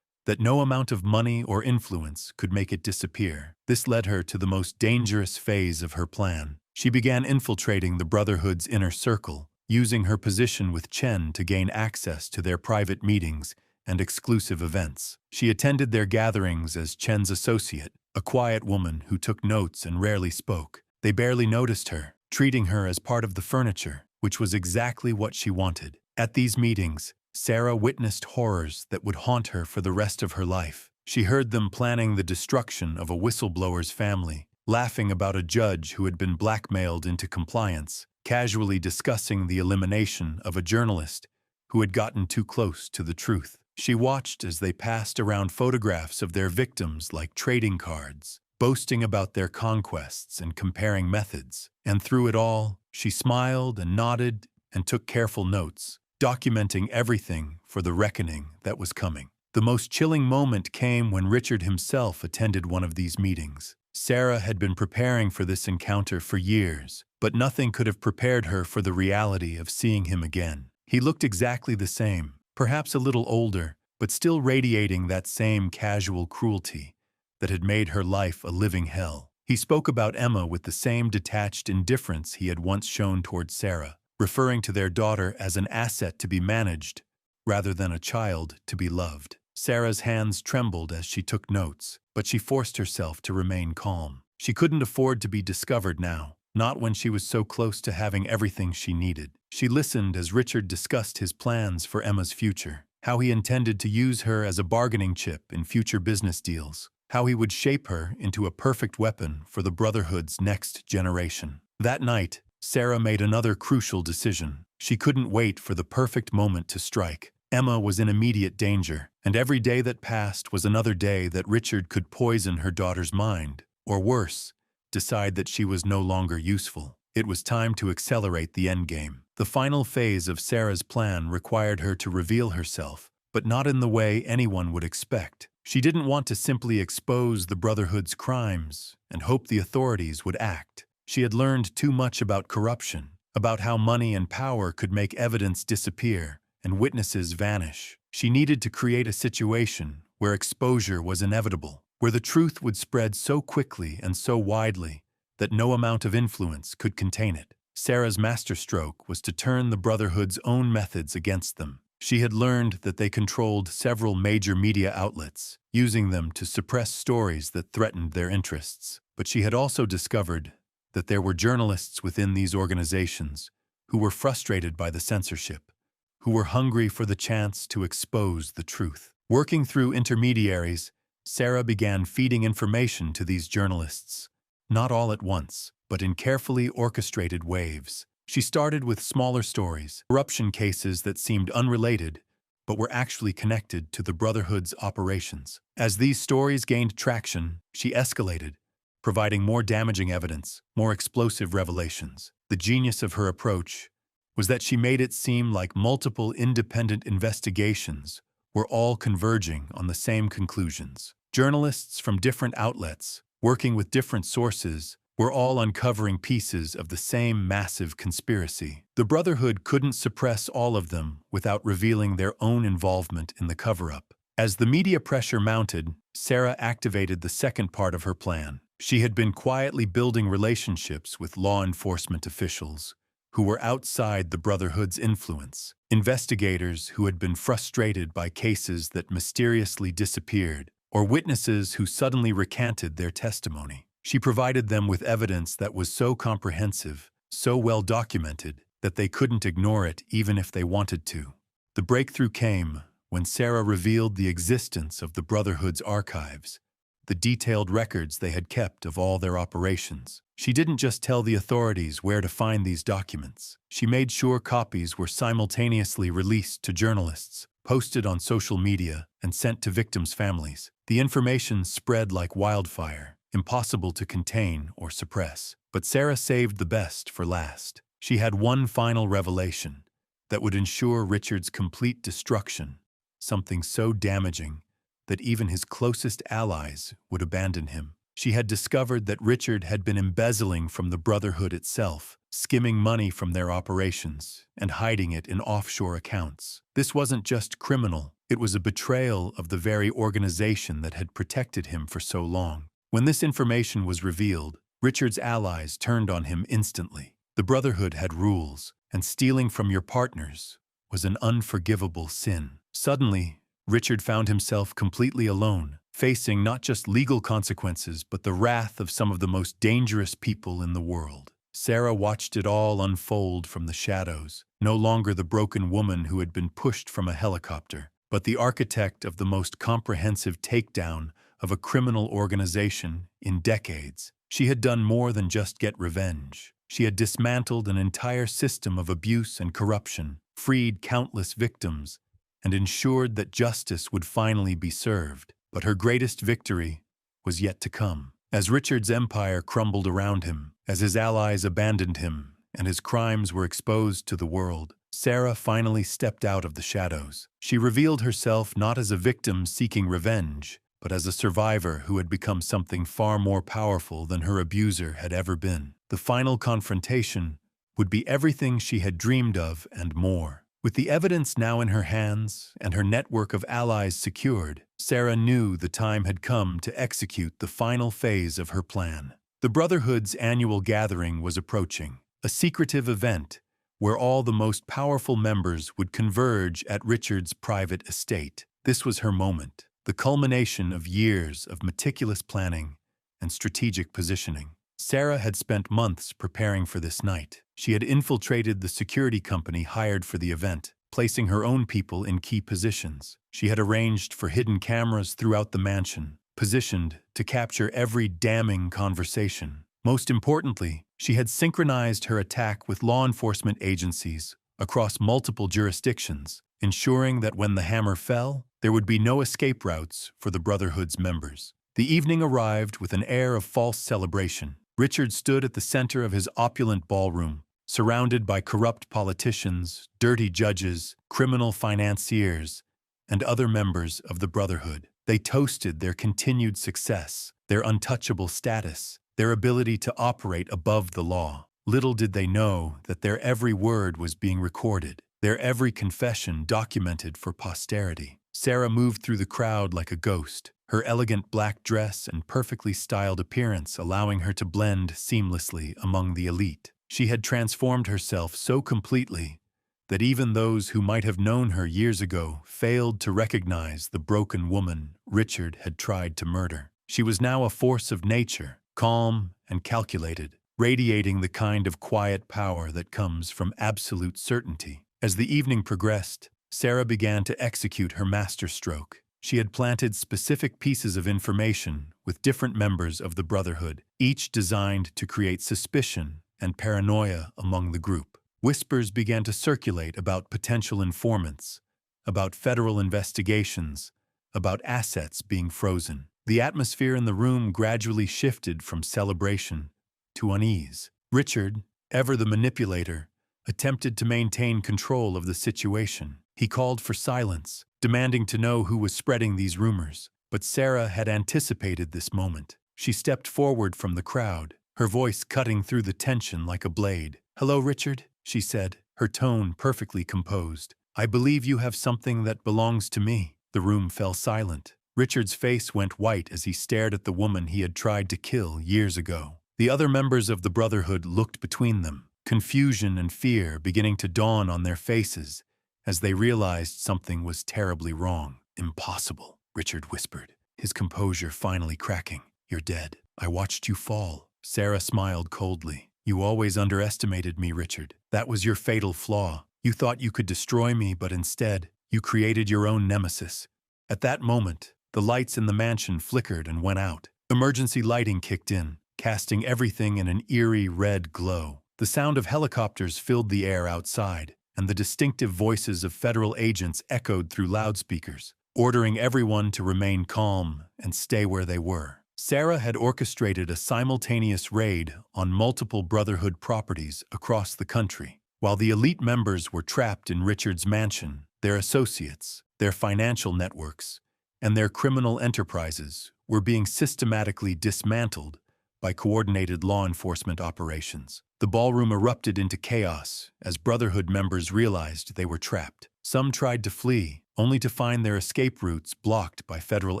that no amount of money or influence could make it disappear. This led her to the most dangerous phase of her plan. She began infiltrating the Brotherhood's inner circle, using her position with Chen to gain access to their private meetings and exclusive events. She attended their gatherings as Chen's associate, a quiet woman who took notes and rarely spoke. They barely noticed her, treating her as part of the furniture, which was exactly what she wanted. At these meetings, Sarah witnessed horrors that would haunt her for the rest of her life. She heard them planning the destruction of a whistleblower's family, laughing about a judge who had been blackmailed into compliance, casually discussing the elimination of a journalist who had gotten too close to the truth. She watched as they passed around photographs of their victims like trading cards, boasting about their conquests and comparing methods. And through it all, she smiled and nodded and took careful notes, documenting everything for the reckoning that was coming. The most chilling moment came when Richard himself attended one of these meetings. Sarah had been preparing for this encounter for years, but nothing could have prepared her for the reality of seeing him again. He looked exactly the same, perhaps a little older, but still radiating that same casual cruelty that had made her life a living hell. He spoke about Emma with the same detached indifference he had once shown towards Sarah, referring to their daughter as an asset to be managed rather than a child to be loved. Sarah's hands trembled as she took notes, but she forced herself to remain calm. She couldn't afford to be discovered now, not when she was so close to having everything she needed. She listened as Richard discussed his plans for Emma's future, how he intended to use her as a bargaining chip in future business deals, how he would shape her into a perfect weapon for the Brotherhood's next generation. That night, Sarah made another crucial decision. She couldn't wait for the perfect moment to strike. Emma was in immediate danger, and every day that passed was another day that Richard could poison her daughter's mind, or worse, decide that she was no longer useful. It was time to accelerate the endgame. The final phase of Sarah's plan required her to reveal herself, but not in the way anyone would expect. She didn't want to simply expose the Brotherhood's crimes and hope the authorities would act. She had learned too much about corruption, about how money and power could make evidence disappear and witnesses vanish. She needed to create a situation where exposure was inevitable, where the truth would spread so quickly and so widely that no amount of influence could contain it. Sarah's masterstroke was to turn the Brotherhood's own methods against them. She had learned that they controlled several major media outlets, using them to suppress stories that threatened their interests. But she had also discovered that there were journalists within these organizations who were frustrated by the censorship, who were hungry for the chance to expose the truth. Working through intermediaries, Sarah began feeding information to these journalists, not all at once, but in carefully orchestrated waves. She started with smaller stories, corruption cases that seemed unrelated, but were actually connected to the Brotherhood's operations. As these stories gained traction, she escalated, providing more damaging evidence, more explosive revelations. The genius of her approach was that she made it seem like multiple independent investigations were all converging on the same conclusions. Journalists from different outlets, working with different sources, were all uncovering pieces of the same massive conspiracy. The Brotherhood couldn't suppress all of them without revealing their own involvement in the cover-up. As the media pressure mounted, Sarah activated the second part of her plan. She had been quietly building relationships with law enforcement officials who were outside the Brotherhood's influence, investigators who had been frustrated by cases that mysteriously disappeared, or witnesses who suddenly recanted their testimony. She provided them with evidence that was so comprehensive, so well documented, that they couldn't ignore it even if they wanted to. The breakthrough came when Sarah revealed the existence of the Brotherhood's archives, the detailed records they had kept of all their operations. She didn't just tell the authorities where to find these documents. She made sure copies were simultaneously released to journalists, posted on social media, and sent to victims' families. The information spread like wildfire, impossible to contain or suppress. But Sarah saved the best for last. She had one final revelation that would ensure Richard's complete destruction, something so damaging that even his closest allies would abandon him. She had discovered that Richard had been embezzling from the Brotherhood itself, skimming money from their operations and hiding it in offshore accounts. This wasn't just criminal, it was a betrayal of the very organization that had protected him for so long. When this information was revealed, Richard's allies turned on him instantly. The Brotherhood had rules, and stealing from your partners was an unforgivable sin. Suddenly, Richard found himself completely alone, facing not just legal consequences but the wrath of some of the most dangerous people in the world. Sarah watched it all unfold from the shadows, no longer the broken woman who had been pushed from a helicopter, but the architect of the most comprehensive takedown of a criminal organization in decades. She had done more than just get revenge. She had dismantled an entire system of abuse and corruption, freed countless victims, and ensured that justice would finally be served. But her greatest victory was yet to come. As Richard's empire crumbled around him, as his allies abandoned him, and his crimes were exposed to the world, Sarah finally stepped out of the shadows. She revealed herself not as a victim seeking revenge, but as a survivor who had become something far more powerful than her abuser had ever been. The final confrontation would be everything she had dreamed of and more. With the evidence now in her hands and her network of allies secured, Sarah knew the time had come to execute the final phase of her plan. The Brotherhood's annual gathering was approaching, a secretive event where all the most powerful members would converge at Richard's private estate. This was her moment, the culmination of years of meticulous planning and strategic positioning. Sarah had spent months preparing for this night. She had infiltrated the security company hired for the event, placing her own people in key positions. She had arranged for hidden cameras throughout the mansion, positioned to capture every damning conversation. Most importantly, she had synchronized her attack with law enforcement agencies across multiple jurisdictions, ensuring that when the hammer fell, there would be no escape routes for the Brotherhood's members. The evening arrived with an air of false celebration. Richard stood at the center of his opulent ballroom, surrounded by corrupt politicians, dirty judges, criminal financiers, and other members of the Brotherhood. They toasted their continued success, their untouchable status, their ability to operate above the law. Little did they know that their every word was being recorded, their every confession documented for posterity. Sarah moved through the crowd like a ghost, her elegant black dress and perfectly styled appearance allowing her to blend seamlessly among the elite. She had transformed herself so completely that even those who might have known her years ago failed to recognize the broken woman Richard had tried to murder. She was now a force of nature, calm and calculated, radiating the kind of quiet power that comes from absolute certainty. As the evening progressed, Sarah began to execute her masterstroke. She had planted specific pieces of information with different members of the Brotherhood, each designed to create suspicion and paranoia among the group. Whispers began to circulate about potential informants, about federal investigations, about assets being frozen. The atmosphere in the room gradually shifted from celebration to unease. Richard, ever the manipulator, attempted to maintain control of the situation. He called for silence, demanding to know who was spreading these rumors. But Sarah had anticipated this moment. She stepped forward from the crowd, her voice cutting through the tension like a blade. "Hello, Richard," she said, her tone perfectly composed. "I believe you have something that belongs to me." The room fell silent. Richard's face went white as he stared at the woman he had tried to kill years ago. The other members of the Brotherhood looked between them, confusion and fear beginning to dawn on their faces as they realized something was terribly wrong. "Impossible," Richard whispered, his composure finally cracking. "You're dead. I watched you fall." Sarah smiled coldly. "You always underestimated me, Richard. That was your fatal flaw. You thought you could destroy me, but instead, you created your own nemesis." At that moment, the lights in the mansion flickered and went out. Emergency lighting kicked in, casting everything in an eerie red glow. The sound of helicopters filled the air outside, and the distinctive voices of federal agents echoed through loudspeakers, ordering everyone to remain calm and stay where they were. Sarah had orchestrated a simultaneous raid on multiple Brotherhood properties across the country. While the elite members were trapped in Richard's mansion, their associates, their financial networks, and their criminal enterprises were being systematically dismantled by coordinated law enforcement operations. The ballroom erupted into chaos as Brotherhood members realized they were trapped. Some tried to flee, only to find their escape routes blocked by federal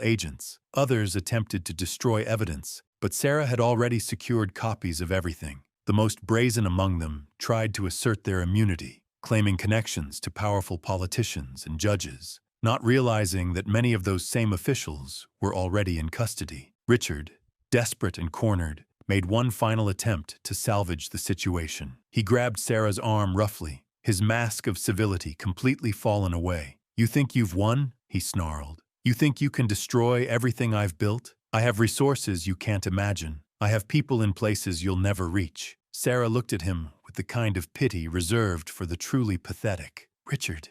agents. Others attempted to destroy evidence, but Sarah had already secured copies of everything. The most brazen among them tried to assert their immunity, claiming connections to powerful politicians and judges, not realizing that many of those same officials were already in custody. Richard, desperate and cornered, made one final attempt to salvage the situation. He grabbed Sarah's arm roughly, his mask of civility completely fallen away. "You think you've won?" he snarled. "You think you can destroy everything I've built? I have resources you can't imagine. I have people in places you'll never reach." Sarah looked at him with the kind of pity reserved for the truly pathetic. "Richard,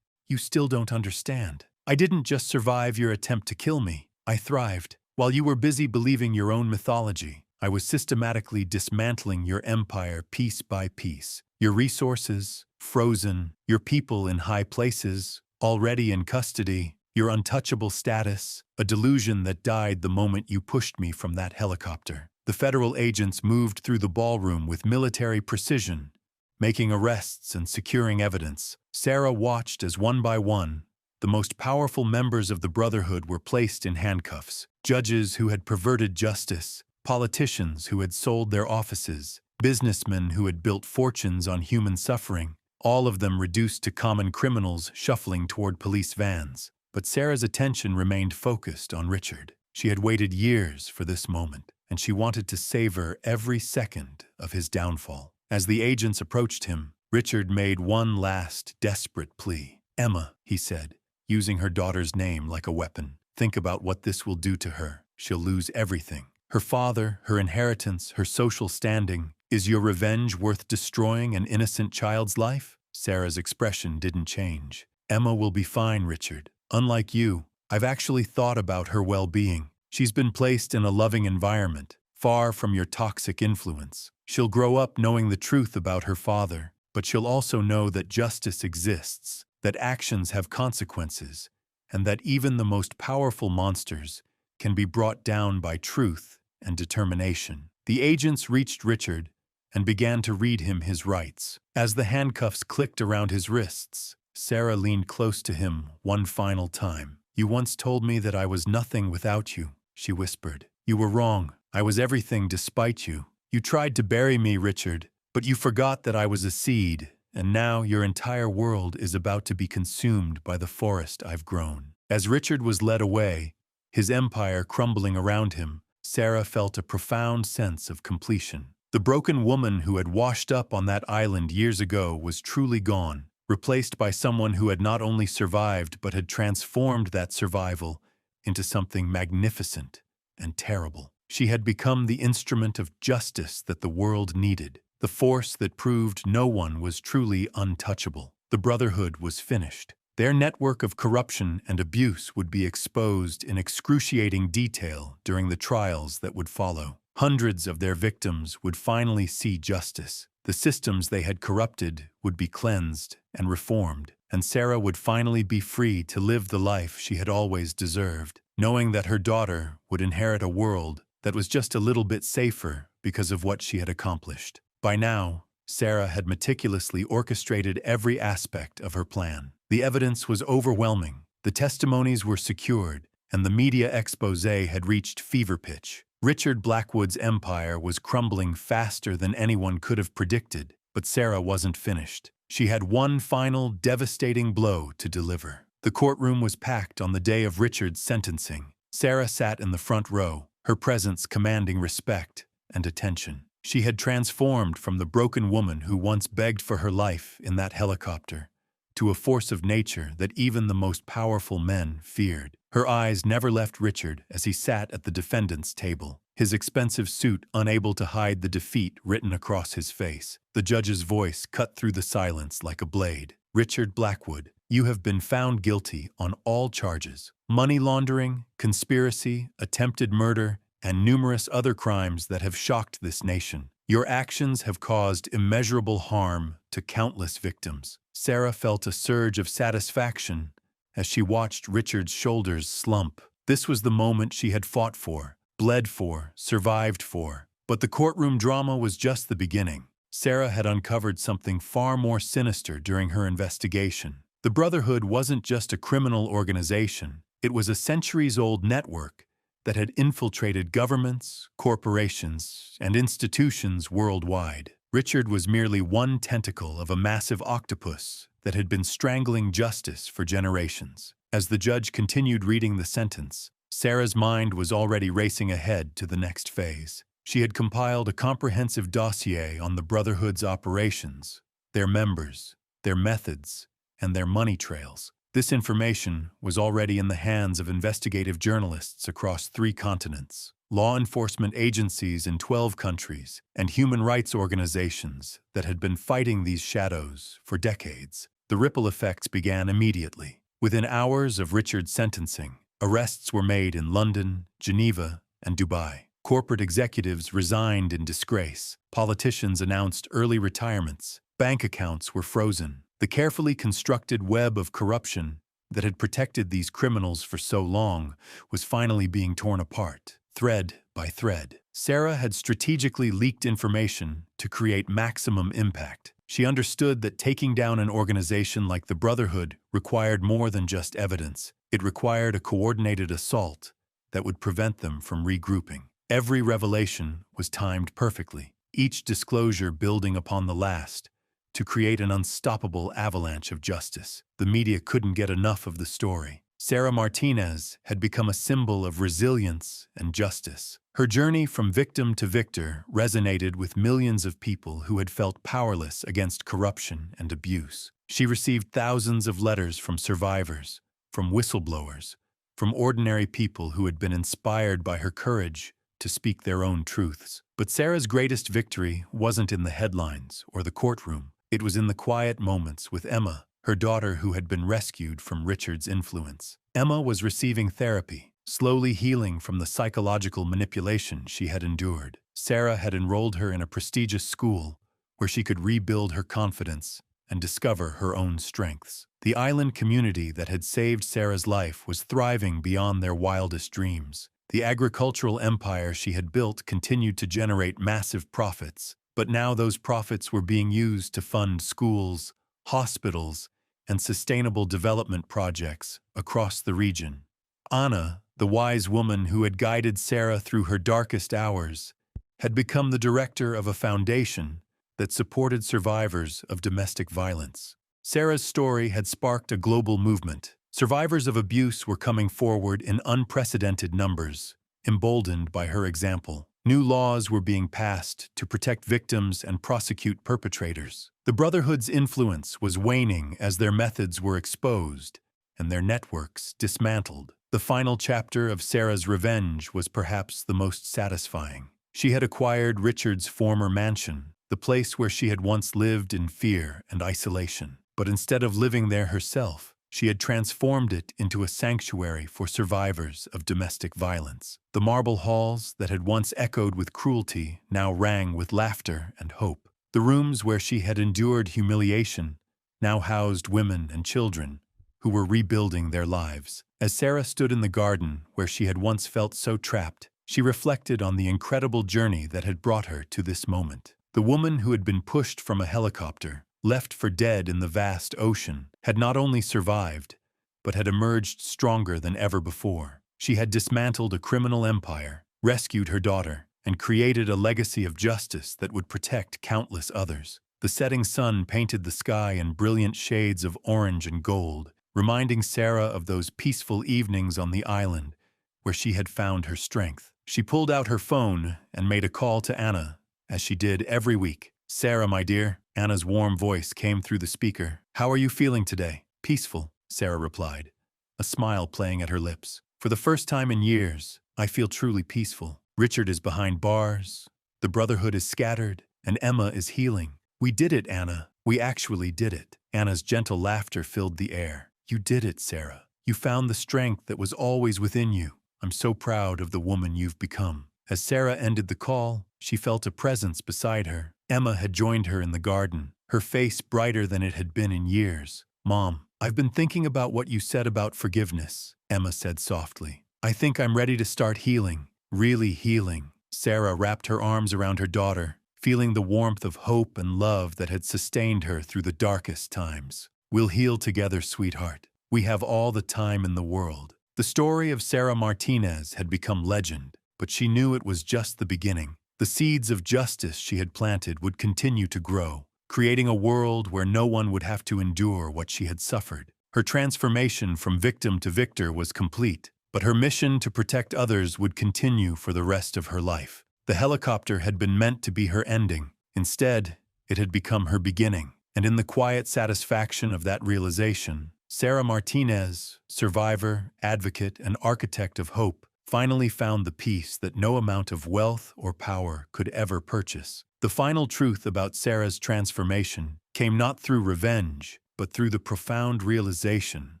you still don't understand. I didn't just survive your attempt to kill me. I thrived. While you were busy believing your own mythology, I was systematically dismantling your empire piece by piece. Your resources, frozen, your people in high places, already in custody, your untouchable status, a delusion that died the moment you pushed me from that helicopter." The federal agents moved through the ballroom with military precision, making arrests and securing evidence. Sarah watched as one by one, the most powerful members of the Brotherhood were placed in handcuffs. Judges who had perverted justice, politicians who had sold their offices, businessmen who had built fortunes on human suffering, all of them reduced to common criminals shuffling toward police vans. But Sarah's attention remained focused on Richard. She had waited years for this moment, and she wanted to savor every second of his downfall. As the agents approached him, Richard made one last desperate plea. "Emma," he said, using her daughter's name like a weapon. "Think about what this will do to her. She'll lose everything. Her father, her inheritance, her social standing. Is your revenge worth destroying an innocent child's life?" Sarah's expression didn't change. "Emma will be fine, Richard. Unlike you, I've actually thought about her well-being. She's been placed in a loving environment, far from your toxic influence. She'll grow up knowing the truth about her father, but she'll also know that justice exists, that actions have consequences, and that even the most powerful monsters can be brought down by truth and determination." The agents reached Richard and began to read him his rights. As the handcuffs clicked around his wrists, Sarah leaned close to him one final time. "You once told me that I was nothing without you," she whispered. "You were wrong. I was everything despite you. You tried to bury me, Richard, But you forgot that I was a seed, and now your entire world is about to be consumed by the forest I've grown." As Richard was led away, his empire crumbling around him, Sarah felt a profound sense of completion. The broken woman who had washed up on that island years ago was truly gone, replaced by someone who had not only survived but had transformed that survival into something magnificent and terrible. She had become the instrument of justice that the world needed, the force that proved no one was truly untouchable. The Brotherhood was finished. Their network of corruption and abuse would be exposed in excruciating detail during the trials that would follow. Hundreds of their victims would finally see justice. The systems they had corrupted would be cleansed and reformed, and Sarah would finally be free to live the life she had always deserved, knowing that her daughter would inherit a world that was just a little bit safer because of what she had accomplished. By now, Sarah had meticulously orchestrated every aspect of her plan. The evidence was overwhelming, the testimonies were secured, and the media expose had reached fever pitch. Richard Blackwood's empire was crumbling faster than anyone could have predicted, but Sarah wasn't finished. She had one final, devastating blow to deliver. The courtroom was packed on the day of Richard's sentencing. Sarah sat in the front row, her presence commanding respect and attention. She had transformed from the broken woman who once begged for her life in that helicopter to a force of nature that even the most powerful men feared. Her eyes never left Richard as he sat at the defendant's table, his expensive suit unable to hide the defeat written across his face. The judge's voice cut through the silence like a blade. "Richard Blackwood, you have been found guilty on all charges: money laundering, conspiracy, attempted murder, and numerous other crimes that have shocked this nation. Your actions have caused immeasurable harm to countless victims." Sarah felt a surge of satisfaction as she watched Richard's shoulders slump. This was the moment she had fought for, bled for, survived for. But the courtroom drama was just the beginning. Sarah had uncovered something far more sinister during her investigation. The Brotherhood wasn't just a criminal organization, it was a centuries-old network that had infiltrated governments, corporations, and institutions worldwide. Richard was merely one tentacle of a massive octopus that had been strangling justice for generations. As the judge continued reading the sentence, Sarah's mind was already racing ahead to the next phase. She had compiled a comprehensive dossier on the Brotherhood's operations, their members, their methods, and their money trails. This information was already in the hands of investigative journalists across 3 continents, law enforcement agencies in 12 countries, and human rights organizations that had been fighting these shadows for decades. The ripple effects began immediately. Within hours of Richard's sentencing, arrests were made in London, Geneva, and Dubai. Corporate executives resigned in disgrace. Politicians announced early retirements. Bank accounts were frozen. The carefully constructed web of corruption that had protected these criminals for so long was finally being torn apart, thread by thread. Sarah had strategically leaked information to create maximum impact. She understood that taking down an organization like the Brotherhood required more than just evidence. It required a coordinated assault that would prevent them from regrouping. Every revelation was timed perfectly, each disclosure building upon the last, to create an unstoppable avalanche of justice. The media couldn't get enough of the story. Sarah Martinez had become a symbol of resilience and justice. Her journey from victim to victor resonated with millions of people who had felt powerless against corruption and abuse. She received thousands of letters from survivors, from whistleblowers, from ordinary people who had been inspired by her courage to speak their own truths. But Sarah's greatest victory wasn't in the headlines or the courtroom. It was in the quiet moments with Emma, her daughter who had been rescued from Richard's influence. Emma was receiving therapy, slowly healing from the psychological manipulation she had endured. Sarah had enrolled her in a prestigious school where she could rebuild her confidence and discover her own strengths. The island community that had saved Sarah's life was thriving beyond their wildest dreams. The agricultural empire she had built continued to generate massive profits, but now those profits were being used to fund schools, hospitals, and sustainable development projects across the region. Anna, the wise woman who had guided Sarah through her darkest hours, had become the director of a foundation that supported survivors of domestic violence. Sarah's story had sparked a global movement. Survivors of abuse were coming forward in unprecedented numbers, emboldened by her example. New laws were being passed to protect victims and prosecute perpetrators. The Brotherhood's influence was waning as their methods were exposed and their networks dismantled. The final chapter of Sarah's revenge was perhaps the most satisfying. She had acquired Richard's former mansion, the place where she had once lived in fear and isolation. But instead of living there herself, she had transformed it into a sanctuary for survivors of domestic violence. The marble halls that had once echoed with cruelty now rang with laughter and hope. The rooms where she had endured humiliation now housed women and children who were rebuilding their lives. As Sarah stood in the garden where she had once felt so trapped, she reflected on the incredible journey that had brought her to this moment. The woman who had been pushed from a helicopter, left for dead in the vast ocean, had not only survived, but had emerged stronger than ever before. She had dismantled a criminal empire, rescued her daughter, and created a legacy of justice that would protect countless others. The setting sun painted the sky in brilliant shades of orange and gold, reminding Sarah of those peaceful evenings on the island where she had found her strength. She pulled out her phone and made a call to Anna, as she did every week. "Sarah, my dear," Anna's warm voice came through the speaker. "How are you feeling today?" "Peaceful," Sarah replied, a smile playing at her lips. "For the first time in years, I feel truly peaceful. Richard is behind bars, the Brotherhood is scattered, and Emma is healing. We did it, Anna. We actually did it." Anna's gentle laughter filled the air. "You did it, Sarah. You found the strength that was always within you. I'm so proud of the woman you've become." As Sarah ended the call, she felt a presence beside her. Emma had joined her in the garden, her face brighter than it had been in years. "Mom, I've been thinking about what you said about forgiveness," Emma said softly. "I think I'm ready to start healing, really healing." Sarah wrapped her arms around her daughter, feeling the warmth of hope and love that had sustained her through the darkest times. "We'll heal together, sweetheart. We have all the time in the world." The story of Sarah Martinez had become legend, but she knew it was just the beginning. The seeds of justice she had planted would continue to grow, creating a world where no one would have to endure what she had suffered. Her transformation from victim to victor was complete, but her mission to protect others would continue for the rest of her life. The helicopter had been meant to be her ending. Instead, it had become her beginning. And in the quiet satisfaction of that realization, Sarah Martinez, survivor, advocate, and architect of hope, finally found the peace that no amount of wealth or power could ever purchase. The final truth about Sarah's transformation came not through revenge, but through the profound realization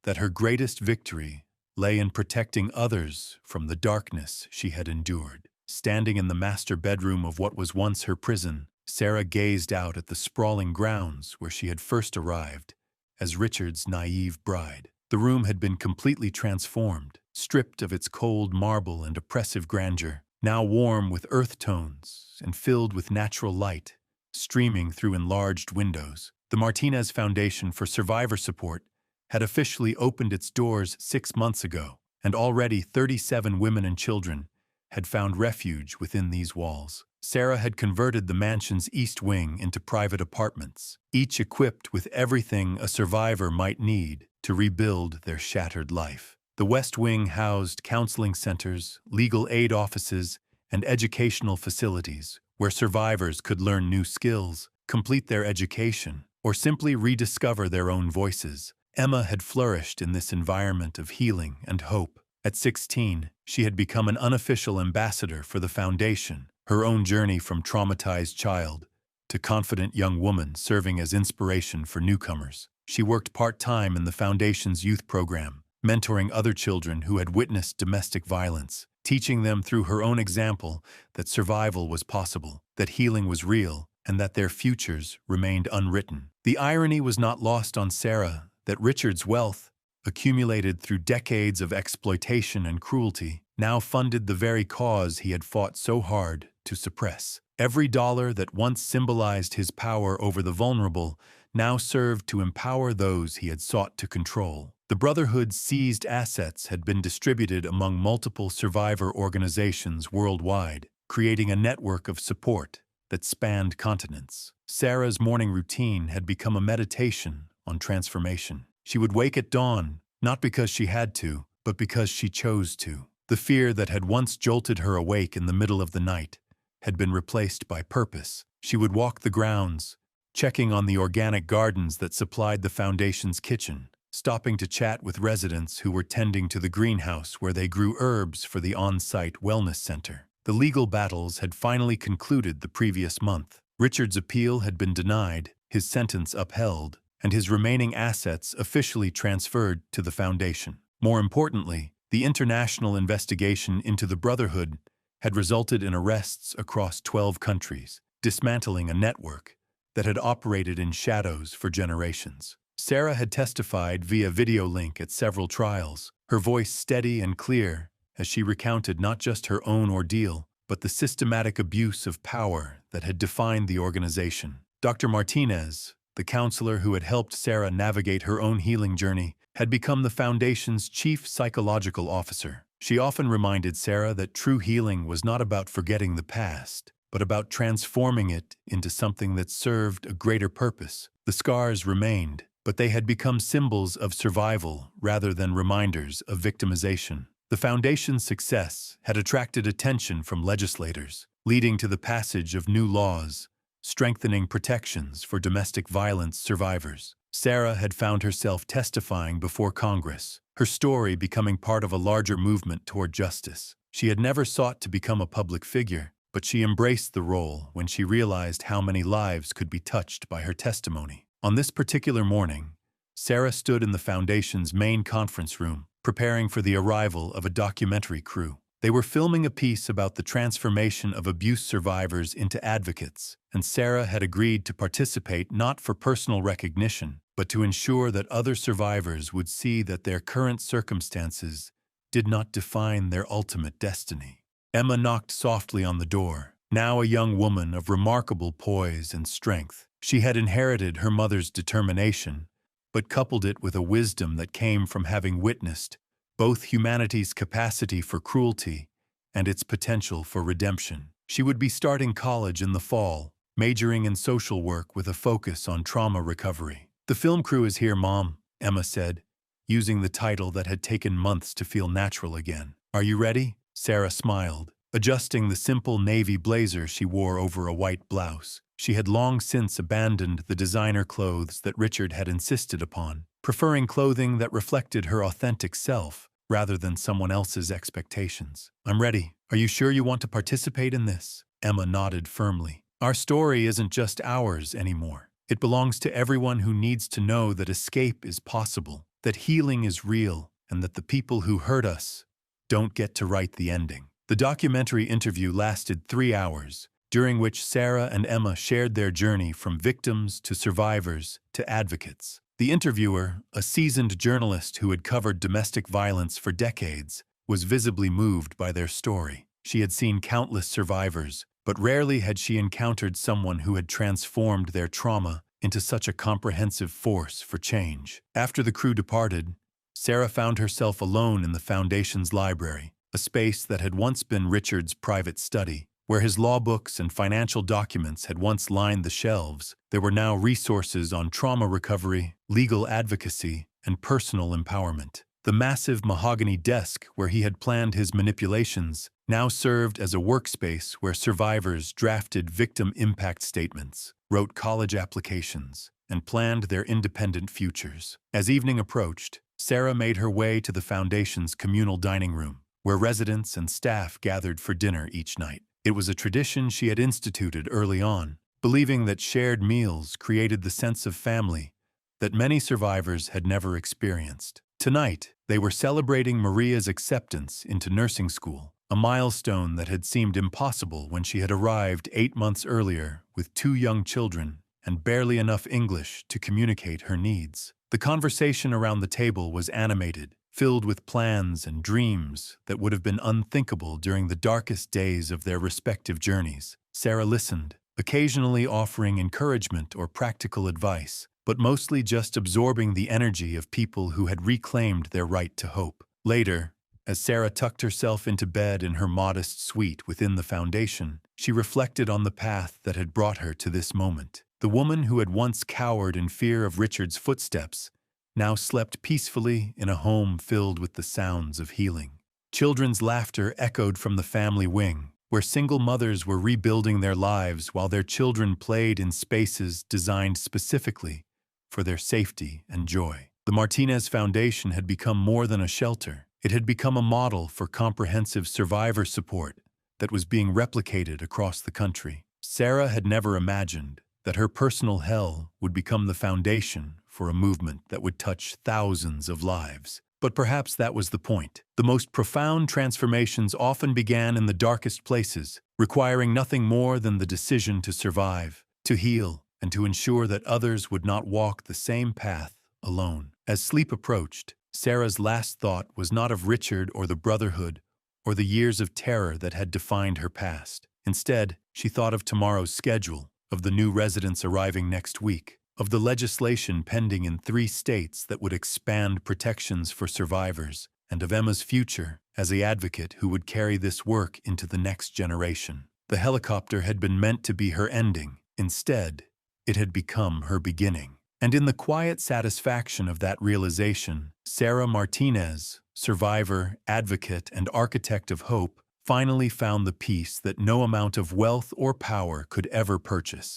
that her greatest victory lay in protecting others from the darkness she had endured. Standing in the master bedroom of what was once her prison, Sarah gazed out at the sprawling grounds where she had first arrived as Richard's naive bride. The room had been completely transformed, stripped of its cold marble and oppressive grandeur, now warm with earth tones and filled with natural light, streaming through enlarged windows. The Martinez Foundation for Survivor Support had officially opened its doors 6 months ago, and already 37 women and children had found refuge within these walls. Sarah had converted the mansion's east wing into private apartments, each equipped with everything a survivor might need to rebuild their shattered life. The west wing housed counseling centers, legal aid offices, and educational facilities where survivors could learn new skills, complete their education, or simply rediscover their own voices. Emma had flourished in this environment of healing and hope. At 16, she had become an unofficial ambassador for the foundation, her own journey from traumatized child to confident young woman serving as inspiration for newcomers. She worked part-time in the foundation's youth program, mentoring other children who had witnessed domestic violence, teaching them through her own example that survival was possible, that healing was real, and that their futures remained unwritten. The irony was not lost on Sarah that Richard's wealth, accumulated through decades of exploitation and cruelty, now funded the very cause he had fought so hard to suppress. Every dollar that once symbolized his power over the vulnerable now served to empower those he had sought to control. The Brotherhood's seized assets had been distributed among multiple survivor organizations worldwide, creating a network of support that spanned continents. Sarah's morning routine had become a meditation on transformation. She would wake at dawn, not because she had to, but because she chose to. The fear that had once jolted her awake in the middle of the night had been replaced by purpose. She would walk the grounds, checking on the organic gardens that supplied the foundation's kitchen, stopping to chat with residents who were tending to the greenhouse where they grew herbs for the on-site wellness center. The legal battles had finally concluded the previous month. Richard's appeal had been denied, his sentence upheld, and his remaining assets officially transferred to the foundation. More importantly, the international investigation into the Brotherhood had resulted in arrests across 12 countries, dismantling a network that had operated in shadows for generations. Sarah had testified via video link at several trials, her voice steady and clear as she recounted not just her own ordeal, but the systematic abuse of power that had defined the organization. Dr. Martinez, the counselor who had helped Sarah navigate her own healing journey, had become the Foundation's chief psychological officer. She often reminded Sarah that true healing was not about forgetting the past, but about transforming it into something that served a greater purpose. The scars remained, but they had become symbols of survival rather than reminders of victimization. The Foundation's success had attracted attention from legislators, leading to the passage of new laws, strengthening protections for domestic violence survivors. Sarah had found herself testifying before Congress, her story becoming part of a larger movement toward justice. She had never sought to become a public figure, but she embraced the role when she realized how many lives could be touched by her testimony. On this particular morning, Sarah stood in the Foundation's main conference room, preparing for the arrival of a documentary crew. They were filming a piece about the transformation of abuse survivors into advocates, and Sarah had agreed to participate not for personal recognition, but to ensure that other survivors would see that their current circumstances did not define their ultimate destiny. Emma knocked softly on the door, now a young woman of remarkable poise and strength. She had inherited her mother's determination, but coupled it with a wisdom that came from having witnessed both humanity's capacity for cruelty and its potential for redemption. She would be starting college in the fall, majoring in social work with a focus on trauma recovery. "The film crew is here, Mom," Emma said, using the title that had taken months to feel natural again. "Are you ready?" Sarah smiled, adjusting the simple navy blazer she wore over a white blouse. She had long since abandoned the designer clothes that Richard had insisted upon, preferring clothing that reflected her authentic self rather than someone else's expectations. "I'm ready. Are you sure you want to participate in this?" Emma nodded firmly. "Our story isn't just ours anymore. It belongs to everyone who needs to know that escape is possible, that healing is real, and that the people who hurt us don't get to write the ending." The documentary interview lasted 3 hours, during which Sarah and Emma shared their journey from victims to survivors to advocates. The interviewer, a seasoned journalist who had covered domestic violence for decades, was visibly moved by their story. She had seen countless survivors, but rarely had she encountered someone who had transformed their trauma into such a comprehensive force for change. After the crew departed, Sarah found herself alone in the Foundation's library, a space that had once been Richard's private study. Where his law books and financial documents had once lined the shelves, there were now resources on trauma recovery, legal advocacy, and personal empowerment. The massive mahogany desk where he had planned his manipulations now served as a workspace where survivors drafted victim impact statements, wrote college applications, and planned their independent futures. As evening approached, Sarah made her way to the Foundation's communal dining room, where residents and staff gathered for dinner each night. It was a tradition she had instituted early on, believing that shared meals created the sense of family that many survivors had never experienced. Tonight, they were celebrating Maria's acceptance into nursing school, a milestone that had seemed impossible when she had arrived 8 months earlier with 2 young children and barely enough English to communicate her needs. The conversation around the table was animated, filled with plans and dreams that would have been unthinkable during the darkest days of their respective journeys. Sarah listened, occasionally offering encouragement or practical advice, but mostly just absorbing the energy of people who had reclaimed their right to hope. Later, As Sarah tucked herself into bed in her modest suite within the foundation, she reflected on the path that had brought her to this moment. The woman who had once cowered in fear of Richard's footsteps now slept peacefully in a home filled with the sounds of healing. Children's laughter echoed from the family wing, where single mothers were rebuilding their lives while their children played in spaces designed specifically for their safety and joy. The Martinez Foundation had become more than a shelter. It had become a model for comprehensive survivor support that was being replicated across the country. Sarah had never imagined that her personal hell would become the foundation for a movement that would touch thousands of lives. But perhaps that was the point. The most profound transformations often began in the darkest places, requiring nothing more than the decision to survive, to heal, and to ensure that others would not walk the same path alone. As sleep approached, Sarah's last thought was not of Richard or the Brotherhood or the years of terror that had defined her past. Instead, she thought of tomorrow's schedule, of the new residents arriving next week, of the legislation pending in 3 states that would expand protections for survivors, and of Emma's future as the advocate who would carry this work into the next generation. The helicopter had been meant to be her ending. Instead, it had become her beginning. And in the quiet satisfaction of that realization, Sarah Martinez, survivor, advocate, and architect of hope, finally found the peace that no amount of wealth or power could ever purchase.